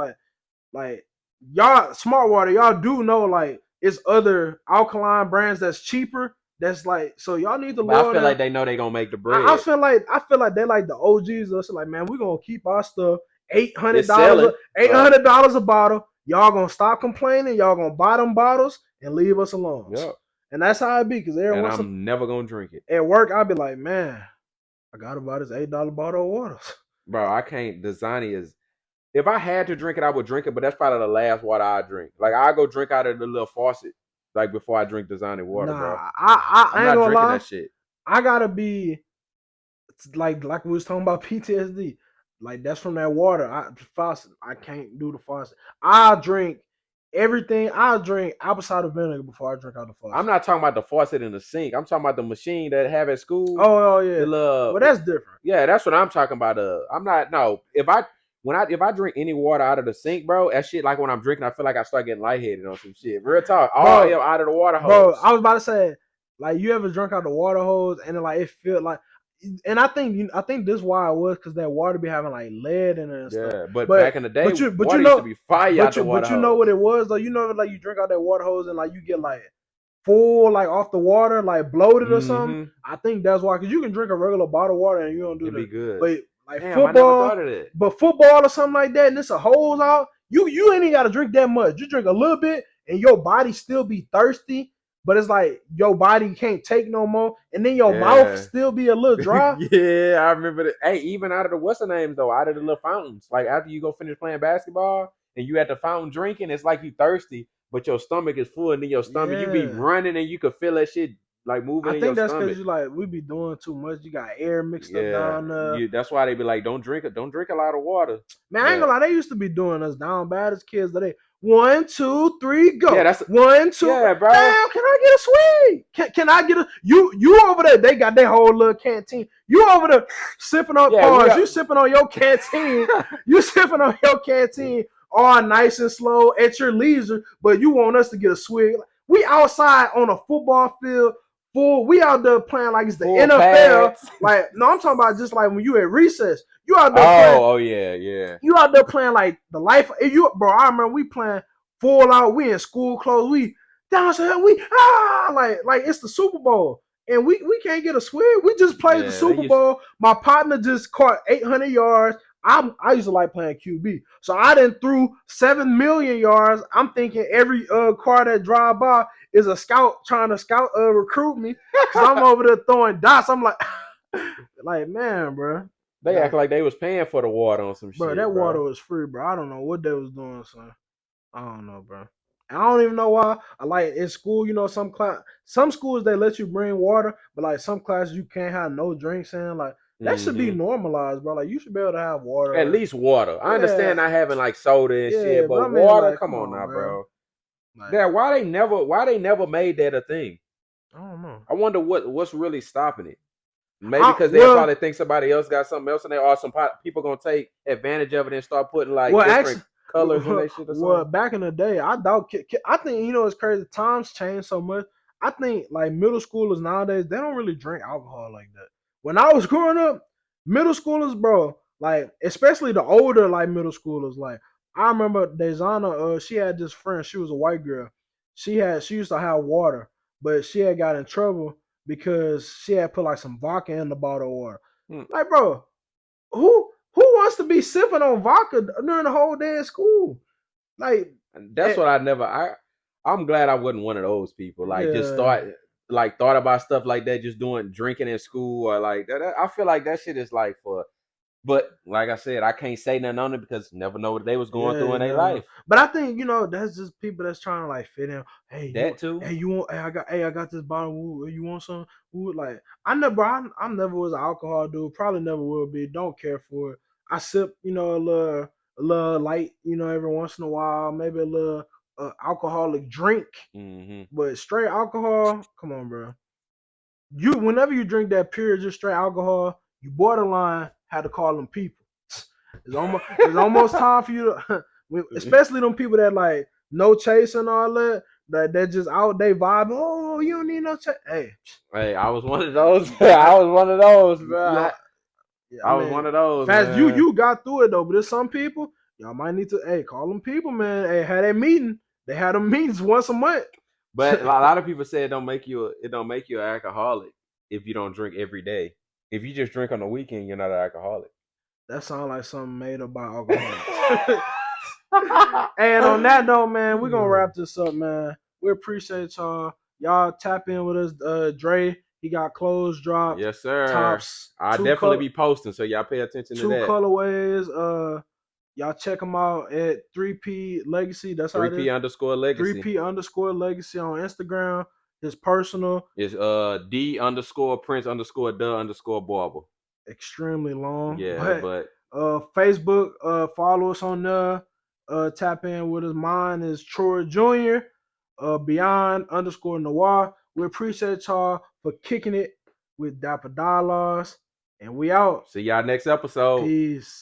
S1: like y'all smart water, y'all do know like it's other alkaline brands that's cheaper. That's like so y'all need to
S2: But I
S1: lower
S2: feel
S1: them.
S2: like they know they gonna make the
S1: I
S2: bread.
S1: feel like they like the OGs. Us like man, we're gonna keep our stuff eight hundred
S2: It's
S1: dollars
S2: selling,
S1: eight
S2: right?
S1: hundred dollars a bottle. Y'all gonna stop complaining. Y'all gonna buy them bottles and leave us alone.
S2: Yep.
S1: And that's how it be. Cause every
S2: And
S1: once
S2: I'm never gonna drink it.
S1: at work, I'll be like, man, I gotta buy this $8 bottle of water.
S2: Bro, I can't Dasani is if I had to drink it, I would drink it, but that's probably the last water I drink. Like I go drink out of the little faucet, like before I drink Dasani water, bro.
S1: Nah,
S2: I'm
S1: I ain't
S2: not
S1: gonna
S2: drinking
S1: lie.
S2: that shit.
S1: I gotta be like we was talking about PTSD. Like that's from that water. Faucet. I can't do the faucet. I drink everything. I drink apple cider vinegar before I drink out the
S2: I'm
S1: faucet.
S2: not talking about the faucet in the sink. I'm talking about the machine that have at school.
S1: Oh
S2: The
S1: yeah.
S2: little,
S1: Well, that's different.
S2: yeah, that's what I'm talking about. I'm not no. If I drink any water out of the sink, bro, that shit like when I'm drinking, I feel like I start getting lightheaded on some shit. Real talk, all
S1: Bro,
S2: out of the water
S1: bro,
S2: hose.
S1: I was about to say, like, you ever drunk out the water hose and then, like it felt like, and I think this why it was because that water be having like lead in it and stuff.
S2: Yeah, but back in the day,
S1: But you
S2: water used to
S1: know,
S2: be fire out the water
S1: but you know what
S2: hose.
S1: it was though. You know, like you drink out that water hose and like you get like full like off the water, like bloated or something.
S2: Mm-hmm.
S1: I think that's why because you can drink a regular bottle of water and you don't do
S2: It'd be
S1: that.
S2: good.
S1: But like
S2: Damn, I never thought of that.
S1: football or something like that, and it's a hose out. You ain't even got to drink that much. You drink a little bit, and your body still be thirsty. But it's like your body can't take no more, and then your mouth
S2: Yeah.
S1: still be a little dry.
S2: Yeah, I remember that. Hey, even out of the what's the names though, out of the little fountains. Like after you go finish playing basketball and you at the fountain drinking, it's like you thirsty, but your stomach is full, and then your stomach you be
S1: Yeah,
S2: running and you can feel that shit like
S1: I
S2: moving in your
S1: think that's because
S2: stomach.
S1: you like we be doing too much. You got air mixed up
S2: Yeah,
S1: down there.
S2: you. That's why they be like, don't drink a lot of water.
S1: Man, I ain't
S2: But
S1: gonna lie, they used to be doing us down bad as kids. That they 1, 2, 3,
S2: yeah,
S1: go.
S2: that's
S1: 1, 2.
S2: yeah, bro.
S1: Damn, can I get a sweet? Can I get a you over there? They got their whole little canteen. You over there sipping on
S2: Yeah, we
S1: pause. You
S2: got.
S1: sipping on your canteen. You sipping on your canteen all nice and slow at your leisure, but you want us to get a swig. We outside on a football field. Full, we out there playing like it's the
S2: Full
S1: NFL.
S2: pads.
S1: Like, no, I'm talking about just like when you at recess. You out there playing
S2: Oh, oh yeah, yeah.
S1: you out there playing like the life you bro. I remember we playing full out. We in school clothes. We downstairs. We like it's the Super Bowl, and we can't get a swig. We just played the
S2: Yeah, they
S1: Super
S2: used.
S1: Bowl. My partner just caught 800 yards. I used to like playing QB, so I done threw 7 million yards. I'm thinking every car that drive by is a scout trying to scout recruit me because I'm over there throwing dots. I'm like, like man, bro.
S2: They
S1: Yeah,
S2: act like they was paying for the water on some
S1: bro,
S2: shit,
S1: that water
S2: bro.
S1: was free, bro. I don't know what they was doing, son. I don't know, bro. I don't even know why. I like in school, you know, some schools they let you bring water, but like some classes you can't have no drinks in. Like that should be
S2: Hmm.
S1: normalized, bro. Like you should be able to have
S2: At
S1: water.
S2: least water. I
S1: Yeah,
S2: understand not having like soda and
S1: yeah,
S2: shit,
S1: but
S2: but
S1: I mean,
S2: water,
S1: like,
S2: come
S1: come
S2: on
S1: on,
S2: now,
S1: bro.
S2: bro.
S1: Like
S2: Yeah, why they never made that a thing?
S1: I don't know.
S2: I wonder what's really stopping it. Maybe
S1: I
S2: because they'll
S1: well,
S2: probably think somebody else got something else, and they or some people gonna take advantage of it and start putting like
S1: Well,
S2: different
S1: actually,
S2: colors in their shit or
S1: well,
S2: something.
S1: back in the day, I doubt. I think you know it's crazy. Times change so much. I think like middle schoolers nowadays they don't really drink alcohol like that. When I was growing up, middle schoolers, bro, like especially the older like middle schoolers, like I remember Dezana. She had this friend. She was a white girl. She used to have water, but she had got in trouble because she had put like some vodka in the bottle of water.
S2: Hmm.
S1: Like, bro, who wants to be sipping on vodka during the whole day at school? Like,
S2: And that's
S1: eh,
S2: what I'm glad I wasn't one of those people. Like just
S1: yeah,
S2: thought about stuff like that, just doing drinking in school or like that. I feel like that shit is like for. But like I said, I can't say nothing on it because never know what they was going
S1: yeah,
S2: through
S1: you
S2: in their
S1: never know.
S2: life.
S1: But I think you know that's just people that's trying to like fit in.
S2: That too.
S1: Hey, you want? Hey, I got this bottle. Ooh, you want some? Ooh, like I never was an alcohol dude. Probably never will be. Don't care for it. I sip, you know, a little light, you know, every once in a while. Maybe a little alcoholic drink,
S2: Mm-hmm.
S1: but straight alcohol, come on, bro. You whenever you drink that pure, just straight alcohol, you borderline had to call them people. It's almost time for you to, especially them people that like no chase and all that. That just out they vibe. Oh, you don't need no chase. Hey,
S2: Hey, I was one of those.
S1: y'all,
S2: I was one of those, bro.
S1: y'all, I
S2: I was one
S1: mean,
S2: of those,
S1: fast you
S2: man.
S1: you got through it though, but there's some people y'all might need to call them people, man. Hey, had that meeting. They had them meetings once a month.
S2: But a lot of people say it don't make you an alcoholic if you don't drink every day. If you just drink on the weekend, you're not an alcoholic.
S1: That sounds like something made up by alcoholics. And on that note, man, we're gonna wrap this up, man. We appreciate y'all. Y'all tap in with us. Dre, he got clothes dropped,
S2: Yes, sir.
S1: tops,
S2: I'll definitely be posting, so y'all pay attention to
S1: two
S2: that.
S1: colorways. Y'all check them out at 3P Legacy. That's how it is.
S2: 3P underscore legacy.
S1: 3P underscore Legacy on Instagram. His personal,
S2: It's D underscore Prince underscore the underscore Barber.
S1: extremely long,
S2: Yeah,
S1: but
S2: but
S1: Facebook, follow us on there. Tap in with us. Mine is Troy Jr. Beyond underscore Noir. We appreciate y'all for kicking it with Dapper Dollars. And we out.
S2: see y'all next episode.
S1: Peace.